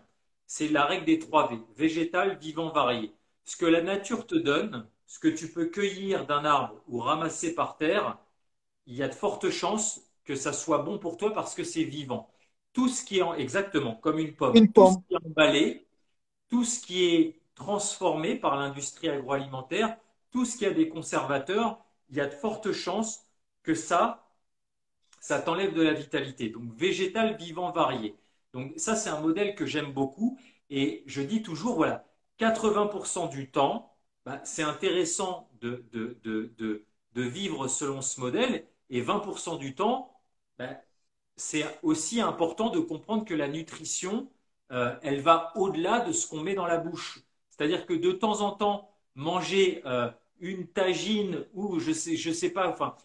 C'est la règle des 3 V. Végétal, vivant, varié. Ce que la nature te donne, ce que tu peux cueillir d'un arbre ou ramasser par terre, il y a de fortes chances que ça soit bon pour toi parce que c'est vivant. Tout ce qui est exactement comme une pomme, Une tout ce pomme. qui est emballé, tout ce qui est transformé par l'industrie agroalimentaire, tout ce qui a des conservateurs, il y a de fortes chances que ça t'enlève de la vitalité. Donc végétal, vivant, varié. Donc ça, c'est un modèle que j'aime beaucoup et je dis toujours, voilà, 80% du temps, bah, c'est intéressant de vivre selon ce modèle et 20% du temps, bah, c'est aussi important de comprendre que la nutrition, elle va au-delà de ce qu'on met dans la bouche. C'est-à-dire que de temps en temps, manger une tagine ou je sais pas, enfin,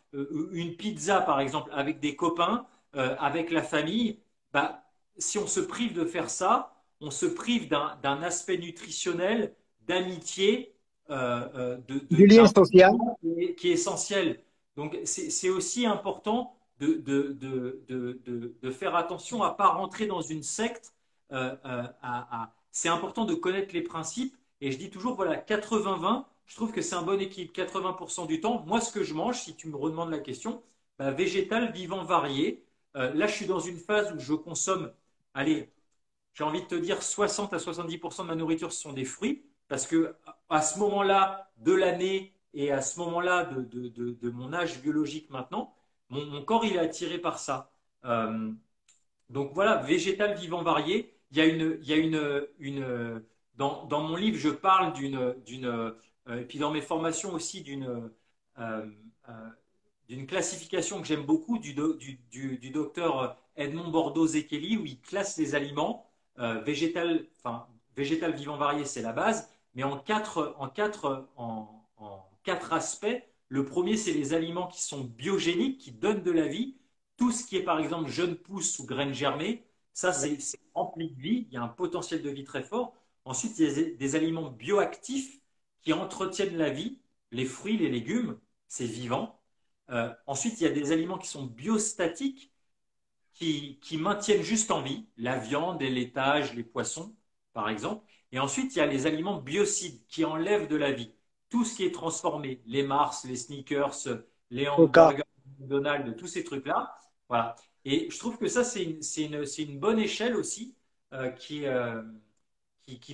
une pizza par exemple avec des copains, avec la famille, bah, si on se prive de faire ça, on se prive d'un aspect nutritionnel, d'amitié, Du lien d'un social. moment qui est essentiel. Donc c'est aussi important de faire attention à ne pas rentrer dans une secte. C'est important de connaître les principes. Et je dis toujours, voilà, 80-20, je trouve que c'est un bon équilibre. 80% du temps, moi, ce que je mange, si tu me redemandes la question, bah, végétal, vivant, varié. Là, je suis dans une phase où je consomme, allez, j'ai envie de te dire 60 à 70% de ma nourriture, ce sont des fruits. Parce que à ce moment-là de l'année et à ce moment-là de mon âge biologique maintenant, mon corps il est attiré par ça. Donc voilà, végétal vivant varié. Il y a dans mon livre, je parle et puis dans mes formations aussi euh, euh, d'une classification que j'aime beaucoup du docteur Edmond Bordeaux-Zekeli où il classe les aliments végétal vivant varié, c'est la base, mais en quatre aspects. Le premier, c'est les aliments qui sont biogéniques, qui donnent de la vie. Tout ce qui est par exemple jeune pousse ou graines germées, ça c'est rempli de vie, il y a un potentiel de vie très fort. Ensuite, il y a des aliments bioactifs qui entretiennent la vie, les fruits, les légumes, c'est vivant. Ensuite, il y a des aliments qui sont biostatiques, qui maintiennent juste en vie, la viande, les laitages, les poissons, par exemple. Et ensuite, il y a les aliments biocides qui enlèvent de la vie. Tout ce qui est transformé, les Mars, les sneakers, les Coca. hamburgers, McDonald's, tous ces trucs-là. Voilà. Et je trouve que ça, c'est une bonne échelle aussi qui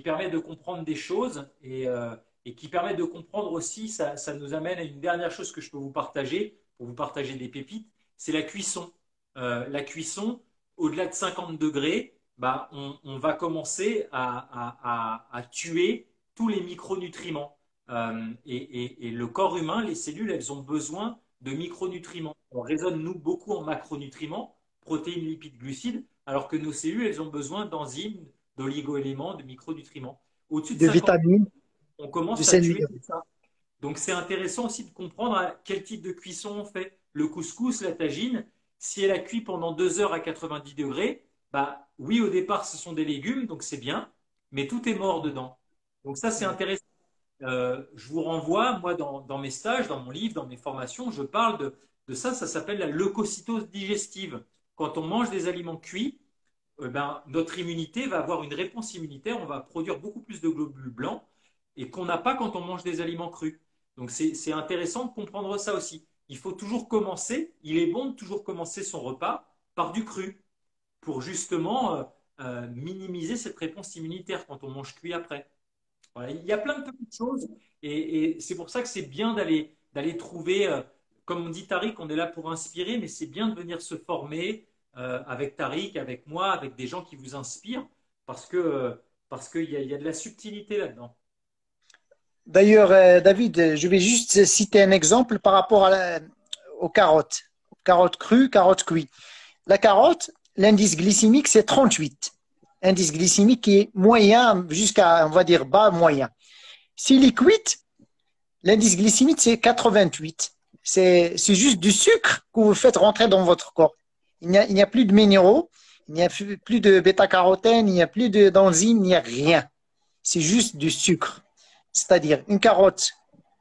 permet de comprendre des choses et qui permet de comprendre aussi, ça nous amène à une dernière chose que je peux vous partager, pour vous partager des pépites, c'est la cuisson. La cuisson, au-delà de 50 degrés, bah, on va commencer à tuer tous les micronutriments. Et le corps humain, les cellules, elles ont besoin de micronutriments. On raisonne, nous, beaucoup en macronutriments, protéines, lipides, glucides, alors que nos cellules, elles ont besoin d'enzymes, d'oligo-éléments, de micronutriments. Au-dessus de De 50, vitamines, on de commence à sel tuer minéraux. tout ça. Donc c'est intéressant aussi de comprendre à quel type de cuisson on fait. Le couscous, la tagine, si elle a cuit pendant 2 heures à 90 degrés, Bah oui, au départ, ce sont des légumes, donc c'est bien, mais tout est mort dedans. Donc ça, c'est intéressant. Je vous renvoie, moi, dans mes stages, dans mon livre, dans mes formations, je parle de ça, ça s'appelle la leucocytose digestive. Quand on mange des aliments cuits, ben, notre immunité va avoir une réponse immunitaire, on va produire beaucoup plus de globules blancs et qu'on n'a pas quand on mange des aliments crus. Donc c'est intéressant de comprendre ça aussi. Il faut toujours commencer, il est bon de toujours commencer son repas par du cru pour justement minimiser cette réponse immunitaire quand on mange cuit après. Voilà, il y a plein de petites choses et c'est pour ça que c'est bien d'aller trouver, comme on dit Tariq, on est là pour inspirer, mais c'est bien de venir se former avec Tariq, avec moi, avec des gens qui vous inspirent parce qu'il y a de la subtilité là-dedans. D'ailleurs, David, je vais juste citer un exemple par rapport aux carottes. Carottes crues, carottes cuites. La carotte, l'indice glycémique, c'est 38. Indice glycémique qui est moyen jusqu'à, on va dire, bas moyen. S'il est cuite, l'indice glycémique, c'est 88. C'est juste du sucre que vous faites rentrer dans votre corps. Il n'y a plus de minéraux, il n'y a plus de bêta-carotène, il n'y a plus d'enzymes, il n'y a rien. C'est juste du sucre. C'est-à-dire, une carotte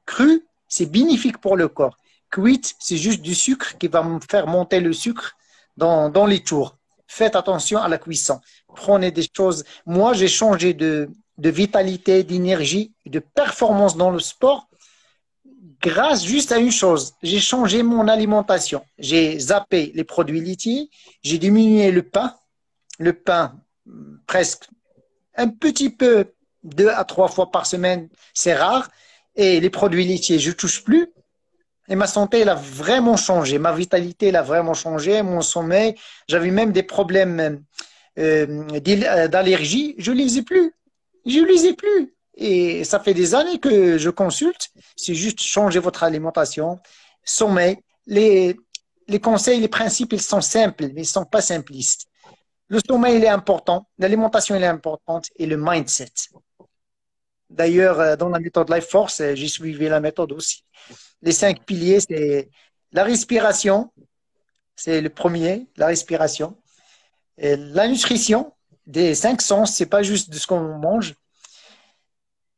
crue, c'est bénéfique pour le corps. Cuite, c'est juste du sucre qui va me faire monter le sucre dans les tours. Faites attention à la cuisson. Prenez des choses. Moi, j'ai changé de vitalité, d'énergie, de performance dans le sport grâce juste à une chose. J'ai changé mon alimentation. J'ai zappé les produits laitiers. J'ai diminué le pain. Le pain, presque un petit peu, 2 à 3 fois par semaine, c'est rare. Et les produits laitiers, je ne touche plus. Et ma santé, elle a vraiment changé. Ma vitalité, elle a vraiment changé. Mon sommeil, j'avais même des problèmes d'allergie. Je ne les ai plus. Je ne les ai plus. Et ça fait des années que je consulte. C'est juste changer votre alimentation, sommeil. Les conseils, les principes, ils sont simples, mais ils ne sont pas simplistes. Le sommeil, il est important. L'alimentation, elle est importante. Et le mindset. D'ailleurs, dans la méthode Life Force, j'ai suivi la méthode aussi. Les 5 piliers, c'est la respiration, c'est le premier, la respiration. Et la nutrition, des 5 sens, c'est pas juste de ce qu'on mange.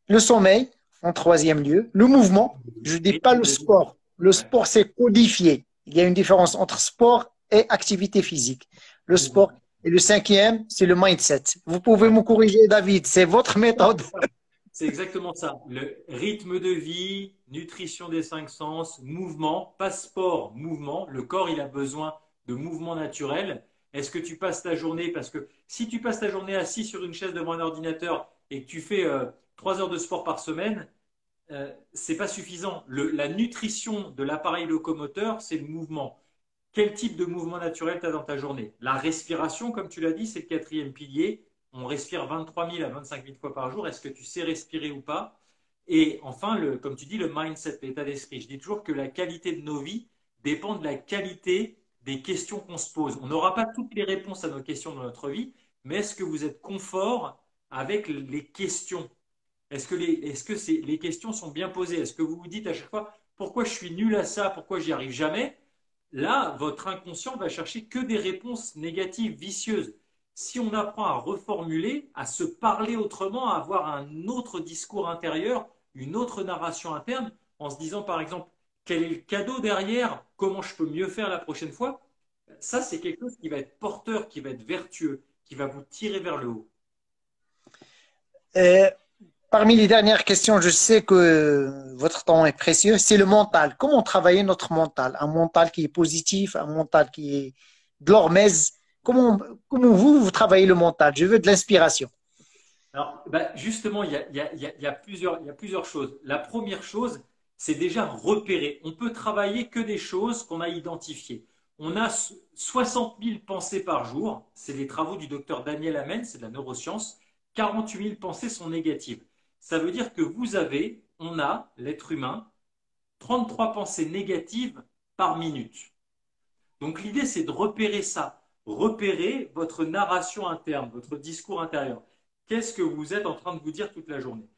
Le sommeil, en troisième lieu. Le mouvement, je ne dis pas le sport. Le sport, c'est codifié. Il y a une différence entre sport et activité physique. Le sport. Et le cinquième, c'est le mindset. Vous pouvez me corriger, David, c'est votre méthode. C'est exactement ça. Le rythme de vie, nutrition des 5 sens, mouvement, pas sport, mouvement. Le corps, il a besoin de mouvement naturel. Est-ce que tu passes ta journée, parce que si tu passes ta journée assis sur une chaise devant un ordinateur et que tu fais 3 heures de sport par semaine, c'est pas suffisant. La nutrition de l'appareil locomoteur, c'est le mouvement. Quel type de mouvement naturel tu as dans ta journée? La respiration, comme tu l'as dit, c'est le quatrième pilier. On respire 23 000 à 25 000 fois par jour. Est-ce que tu sais respirer ou pas? Et enfin, comme tu dis, le mindset, l'état d'esprit. Je dis toujours que la qualité de nos vies dépend de la qualité des questions qu'on se pose. On n'aura pas toutes les réponses à nos questions dans notre vie, mais est-ce que vous êtes confort avec les questions? Est-ce que les questions sont bien posées? Est-ce que vous vous dites à chaque fois pourquoi je suis nul à ça, pourquoi j'y arrive jamais? Là, votre inconscient va chercher que des réponses négatives, vicieuses. Si on apprend à reformuler, à se parler autrement, à avoir un autre discours intérieur, une autre narration interne, en se disant par exemple quel est le cadeau derrière, comment je peux mieux faire la prochaine fois, ça c'est quelque chose qui va être porteur, qui va être vertueux, qui va vous tirer vers le haut. Euh, Parmi les dernières questions, je sais que votre temps est précieux, c'est le mental. Comment travailler notre mental? Un mental qui est positif, un mental qui est de l'hormèse. Comment vous travaillez le mental? Je veux de l'inspiration. Alors, bah, justement, il y a plusieurs choses. La première chose, c'est déjà repérer. On peut travailler que des choses qu'on a identifiées. On a 60 000 pensées par jour. C'est les travaux du docteur Daniel Amen, c'est de la neuroscience. 48 000 pensées sont négatives. Ça veut dire que on a, l'être humain, 33 pensées négatives par minute. Donc l'idée, c'est de repérer ça, repérer votre narration interne, votre discours intérieur. Qu'est-ce que vous êtes en train de vous dire toute la journée?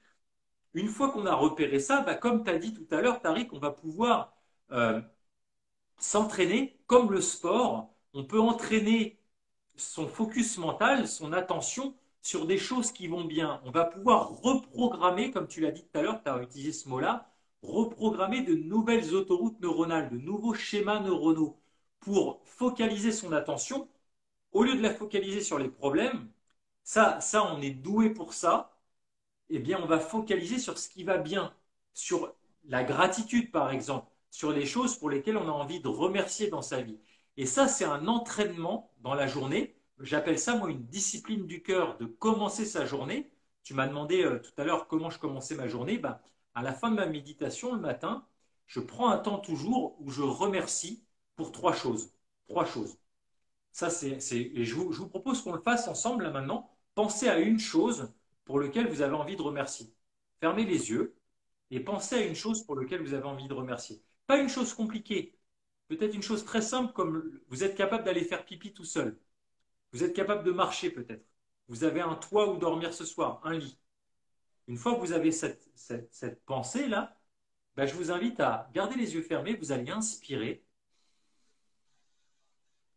Une fois qu'on a repéré ça, bah, comme tu as dit tout à l'heure, Tariq, on va pouvoir euh, s'entraîner comme le sport. On peut entraîner son focus mental, son attention sur des choses qui vont bien. On va pouvoir reprogrammer, comme tu l'as dit tout à l'heure, tu as utilisé ce mot-là, reprogrammer de nouvelles autoroutes neuronales, de nouveaux schémas neuronaux pour focaliser son attention. Au lieu de la focaliser sur les problèmes, ça on est doué pour ça, eh bien on va focaliser sur ce qui va bien, sur la gratitude par exemple, sur les choses pour lesquelles on a envie de remercier dans sa vie. Et ça, c'est un entraînement dans la journée. J'appelle ça, moi, une discipline du cœur de commencer sa journée. Tu m'as demandé tout à l'heure comment je commençais ma journée. Ben, à la fin de ma méditation le matin, je prends un temps toujours où je remercie pour trois choses. Trois choses. Ça, et je vous propose qu'on le fasse ensemble là maintenant. Pensez à une chose pour laquelle vous avez envie de remercier. Fermez les yeux et pensez à une chose pour laquelle vous avez envie de remercier. Pas une chose compliquée, peut-être une chose très simple comme vous êtes capable d'aller faire pipi tout seul. Vous êtes capable de marcher peut-être. Vous avez un toit où dormir ce soir, un lit. Une fois que vous avez cette pensée-là, ben, je vous invite à garder les yeux fermés, vous allez inspirer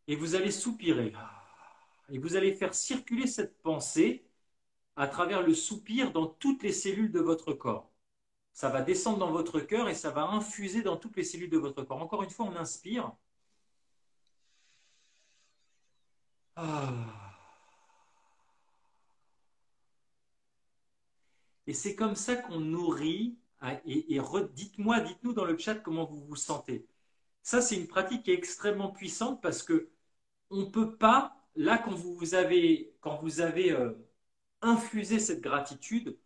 et vous allez soupirer. Et vous allez faire circuler cette pensée à travers le soupir dans toutes les cellules de votre corps. Ça va descendre dans votre cœur et ça va infuser dans toutes les cellules de votre corps. Encore une fois, on inspire. Et c'est comme ça qu'on nourrit. Dites-nous dans le chat comment vous vous sentez. Ça, c'est une pratique qui est extrêmement puissante parce que on ne peut pas, là, quand vous avez infusé cette gratitude,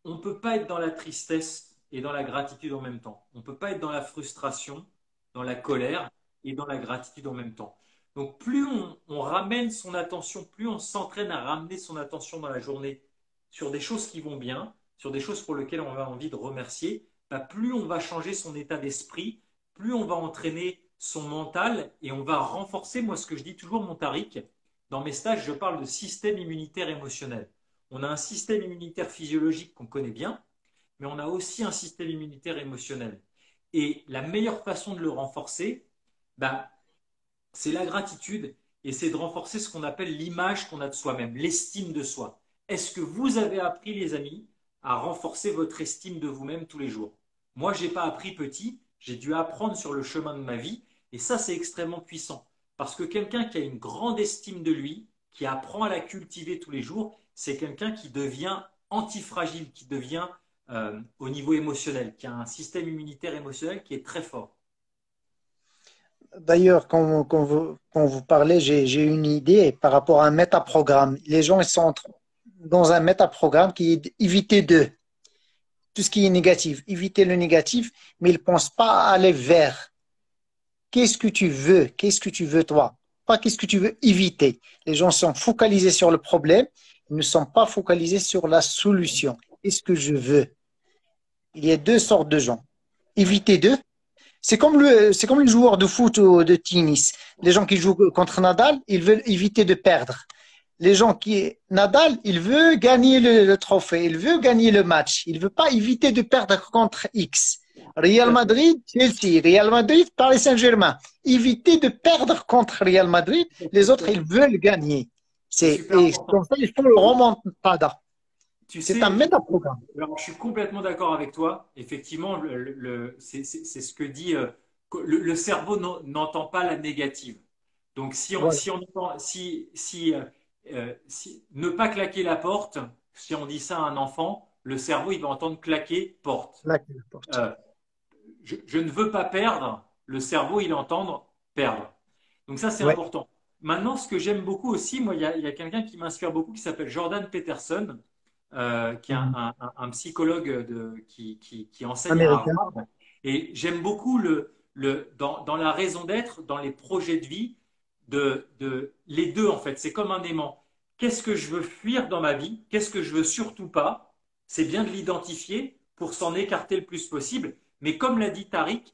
on ne peut pas être dans la tristesse et dans la gratitude en même temps. On ne peut pas être dans la frustration, dans la colère et dans la gratitude en même temps. Donc plus on ramène son attention, plus on s'entraîne à ramener son attention dans la journée sur des choses qui vont bien, sur des choses pour lesquelles on a envie de remercier, bah, plus on va changer son état d'esprit, plus on va entraîner son mental et on va renforcer, moi ce que je dis toujours, mon Tariq, dans mes stages, je parle de système immunitaire émotionnel. On a un système immunitaire physiologique qu'on connaît bien, mais on a aussi un système immunitaire émotionnel. Et la meilleure façon de le renforcer, bah, c'est la gratitude et c'est de renforcer ce qu'on appelle l'image qu'on a de soi-même, l'estime de soi. Est-ce que vous avez appris, les amis, à renforcer votre estime de vous-même tous les jours? Moi, je n'ai pas appris petit, j'ai dû apprendre sur le chemin de ma vie et ça, c'est extrêmement puissant. Parce que quelqu'un qui a une grande estime de lui, qui apprend à la cultiver tous les jours, c'est quelqu'un qui devient antifragile, qui devient au niveau émotionnel, qui a un système immunitaire émotionnel qui est très fort. D'ailleurs, quand vous parlez, j'ai une idée par rapport à un métaprogramme. Les gens ils sont dans un métaprogramme qui est d'éviter de tout ce qui est négatif, éviter le négatif, mais ils ne pensent pas à aller vers. Qu'est-ce que tu veux? Qu'est-ce que tu veux toi? Pas qu'est-ce que tu veux éviter. Les gens sont focalisés sur le problème, ils ne sont pas focalisés sur la solution. Qu'est-ce que je veux? Il y a deux sortes de gens. Éviter d'eux. C'est comme les joueurs de foot ou de tennis. Les gens qui jouent contre Nadal, ils veulent éviter de perdre. Les gens qui Nadal, il veut gagner le trophée, il veut gagner le match, il veut pas éviter de perdre contre X. Real Madrid, Chelsea, Real Madrid, Paris Saint-Germain. Éviter de perdre contre Real Madrid, les autres ils veulent gagner. Et comme ça, il faut le remontada. C'est un métaprogramme. Alors, je suis complètement d'accord avec toi. Effectivement, c'est ce que dit le cerveau n'entend pas la négative. Donc, Voilà. ne pas claquer la porte, si on dit ça à un enfant, le cerveau il va entendre claquer porte. Là, que porte. Je ne veux pas perdre, le cerveau il entend perdre. Donc ça c'est Ouais. important. Maintenant, ce que j'aime beaucoup aussi, moi il y a quelqu'un qui m'inspire beaucoup qui s'appelle Jordan Peterson qui est un psychologue qui enseigne à Américain. Harvard. Et j'aime beaucoup dans la raison d'être, dans les projets de vie, les deux en fait. C'est comme un aimant. Qu'est-ce que je veux fuir dans ma vie? Qu'est-ce que je veux surtout pas? C'est bien de l'identifier pour s'en écarter le plus possible. Mais comme l'a dit Tariq,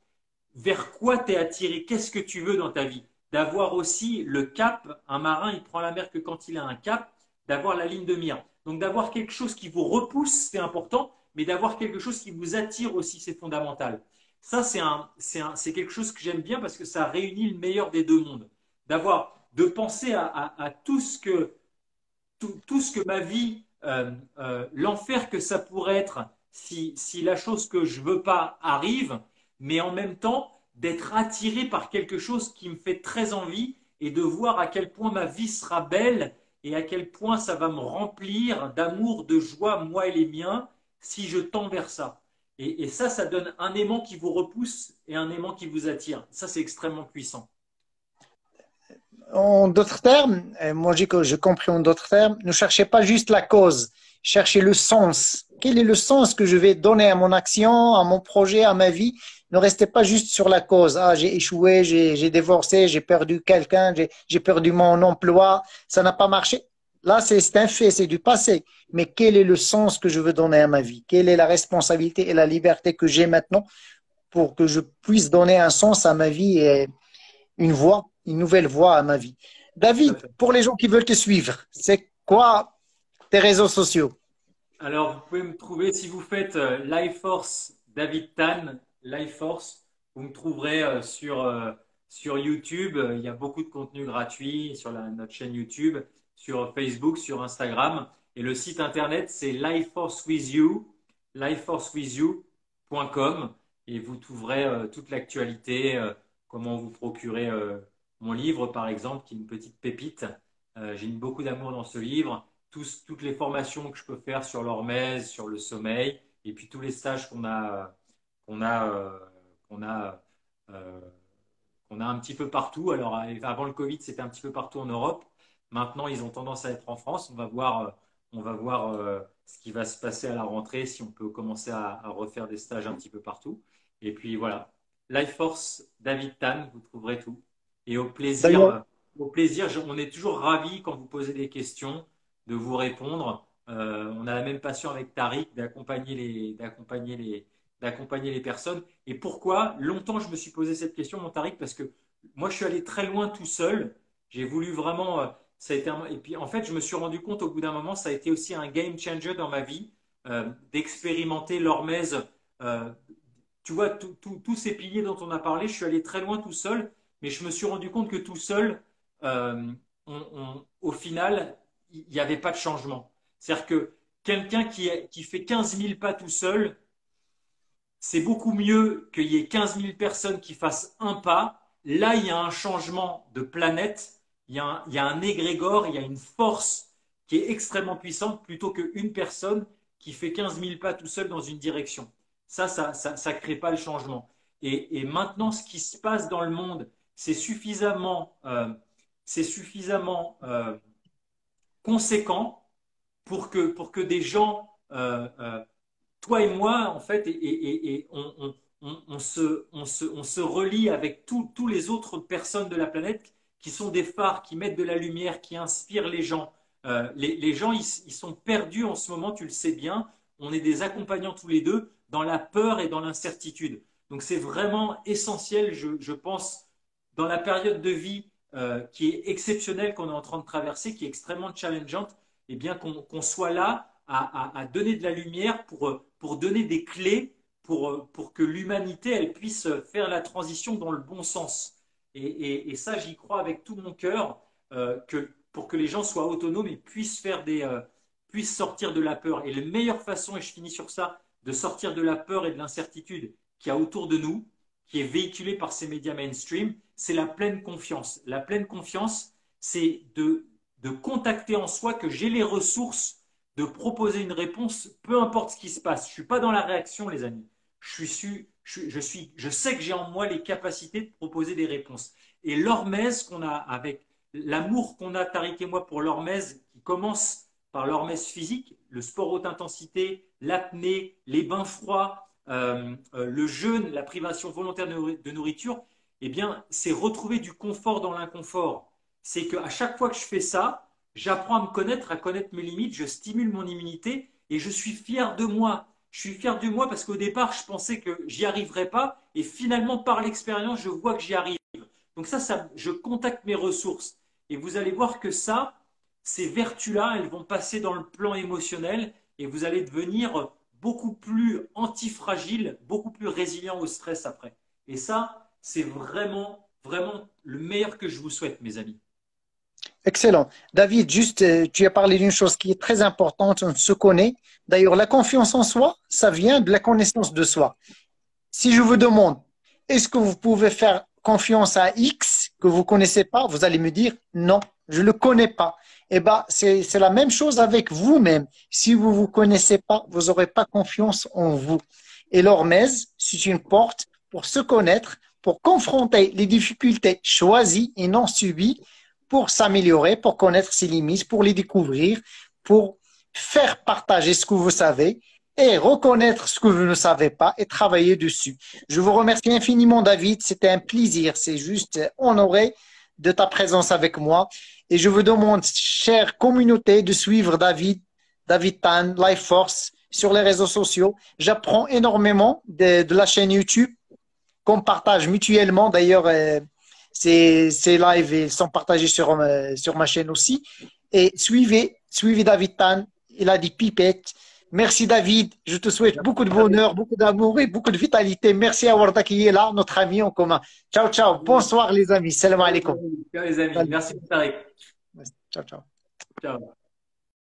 vers quoi t'es attiré? Qu'est-ce que tu veux dans ta vie? D'avoir aussi le cap. Un marin, il prend la mer que quand il a un cap, d'avoir la ligne de mire. Donc d'avoir quelque chose qui vous repousse, c'est important, mais d'avoir quelque chose qui vous attire aussi, c'est fondamental. Ça, c'est quelque chose que j'aime bien parce que ça réunit le meilleur des deux mondes. D'avoir de penser à tout ce que ma vie, l'enfer que ça pourrait être si la chose que je veux pas arrive, mais en même temps d'être attiré par quelque chose qui me fait très envie et de voir à quel point ma vie sera belle et à quel point ça va me remplir d'amour, de joie, moi et les miens, si je tends vers ça. Et ça, ça donne un aimant qui vous repousse et un aimant qui vous attire. Ça, c'est extrêmement puissant. En d'autres termes, moi j'ai compris en d'autres termes, ne cherchez pas juste la cause, cherchez le sens. Quel est le sens que je vais donner à mon action, à mon projet, à ma vie? Ne restez pas juste sur la cause. Ah, j'ai échoué, j'ai divorcé, j'ai perdu quelqu'un, j'ai perdu mon emploi, ça n'a pas marché. Là, c'est un fait, c'est du passé. Mais quel est le sens que je veux donner à ma vie? Quelle est la responsabilité et la liberté que j'ai maintenant pour que je puisse donner un sens à ma vie et une voie, une nouvelle voie à ma vie. Tout à David, fait. pour les gens qui veulent te suivre, c'est quoi tes réseaux sociaux? Alors, vous pouvez me trouver si vous faites Life Force David Tan, Life Force, vous me trouverez sur YouTube. Il y a beaucoup de contenu gratuit sur notre chaîne YouTube, sur Facebook, sur Instagram. Et le site internet, c'est lifeforcewithyou.com. Et vous trouverez toute l'actualité, comment vous procurer mon livre, par exemple, qui est une petite pépite. J'ai mis beaucoup d'amour dans ce livre toutes les formations que je peux faire sur l'hormèse, sur le sommeil, et puis tous les stages qu'on a, qu'on a, euh, qu'on a un petit peu partout. Alors, avant le Covid, c'était un petit peu partout en Europe. Maintenant, ils ont tendance à être en France. On va voir ce qui va se passer à la rentrée, si on peut commencer à refaire des stages un petit peu partout. Et puis voilà, Life Force David Tan, vous trouverez tout. Et D'ailleurs, au plaisir, on est toujours ravis quand vous posez des questions, de vous répondre. On a la même passion avec Tariq d'accompagner les personnes. Et pourquoi? Longtemps, je me suis posé cette question, mon Tariq, parce que moi, je suis allé très loin tout seul. J'ai voulu vraiment. Ça a été Et puis, en fait, je me suis rendu compte au bout d'un moment, ça a été aussi un game changer dans ma vie, d'expérimenter l'hormèse. euh, Tu vois, tous ces piliers dont on a parlé, je suis allé très loin tout seul, mais je me suis rendu compte que tout seul, euh, au final, il n'y avait pas de changement. C'est-à-dire que quelqu'un qui fait 15 000 pas tout seul, c'est beaucoup mieux qu'il y ait 15 000 personnes qui fassent un pas. Là, il y a un changement de planète, il y a un égrégore, il y a une force qui est extrêmement puissante plutôt qu'une personne qui fait 15 000 pas tout seul dans une direction. Ça crée pas le changement. Et maintenant, ce qui se passe dans le monde, c'est suffisamment conséquent pour que des gens, toi et moi, en fait, et on se relie avec tous les autres personnes de la planète qui sont des phares, qui mettent de la lumière, qui inspirent les gens. Les gens, ils sont perdus en ce moment, tu le sais bien. On est des accompagnants tous les deux dans la peur et dans l'incertitude. Donc c'est vraiment essentiel, je pense, dans la période de vie qui est exceptionnelle qu'on est en train de traverser, qui est extrêmement challengeante, eh bien qu'on soit là à donner de la lumière pour donner des clés pour que l'humanité elle puisse faire la transition dans le bon sens. Et ça, j'y crois avec tout mon cœur, pour que les gens soient autonomes et puissent sortir de la peur. Et la meilleure façon, et je finis sur ça, de sortir de la peur et de l'incertitude qu'il y a autour de nous, qui est véhiculée par ces médias mainstream, c'est la pleine confiance. La pleine confiance, c'est de contacter en soi que j'ai les ressources de proposer une réponse, peu importe ce qui se passe. Je ne suis pas dans la réaction, les amis. Je sais que j'ai en moi les capacités de proposer des réponses. Et l'hormèse qu'on a avec l'amour qu'on a, Tariq et moi, pour l'hormèse, qui commence par l'hormèse physique, le sport haute intensité, l'apnée, les bains froids, le jeûne, la privation volontaire de nourriture, eh bien, c'est retrouver du confort dans l'inconfort. C'est qu'à chaque fois que je fais ça, j'apprends à me connaître, à connaître mes limites, je stimule mon immunité et je suis fier de moi. Je suis fier de moi parce qu'au départ, je pensais que j'y arriverais pas et finalement, par l'expérience, je vois que j'y arrive. Donc je contacte mes ressources et vous allez voir que ces vertus-là, elles vont passer dans le plan émotionnel et vous allez devenir beaucoup plus antifragile, beaucoup plus résilient au stress après. Et ça, c'est vraiment, vraiment le meilleur que je vous souhaite, mes amis. Excellent. David, juste, tu as parlé d'une chose qui est très importante, on se connaît. D'ailleurs, la confiance en soi, ça vient de la connaissance de soi. Si je vous demande, est-ce que vous pouvez faire confiance à X que vous ne connaissez pas, vous allez me dire non, je ne le connais pas. Eh bien, c'est la même chose avec vous-même. Si vous ne vous connaissez pas, vous n'aurez pas confiance en vous. Et l'hormèse, c'est une porte pour se connaître, pour confronter les difficultés choisies et non subies, pour s'améliorer, pour connaître ses limites, pour les découvrir, pour faire partager ce que vous savez et reconnaître ce que vous ne savez pas et travailler dessus. Je vous remercie infiniment, David. C'était un plaisir. C'est juste honoré de ta présence avec moi. Et je vous demande, chère communauté, de suivre David, David Tan, Life Force, sur les réseaux sociaux. J'apprends énormément de la chaîne YouTube qu'on partage mutuellement. D'ailleurs, ces lives ils sont partagés sur ma chaîne aussi. Et suivez David Tan. Il a dit pipette. Merci David. Je te souhaite beaucoup de bonheur, beaucoup d'amour et beaucoup de vitalité. Merci à Warda qui est là, notre ami en commun. Ciao, ciao. Bonsoir les amis. Salam alaikum. Ciao les amis. Merci Tariq. Ciao, ciao. Ciao.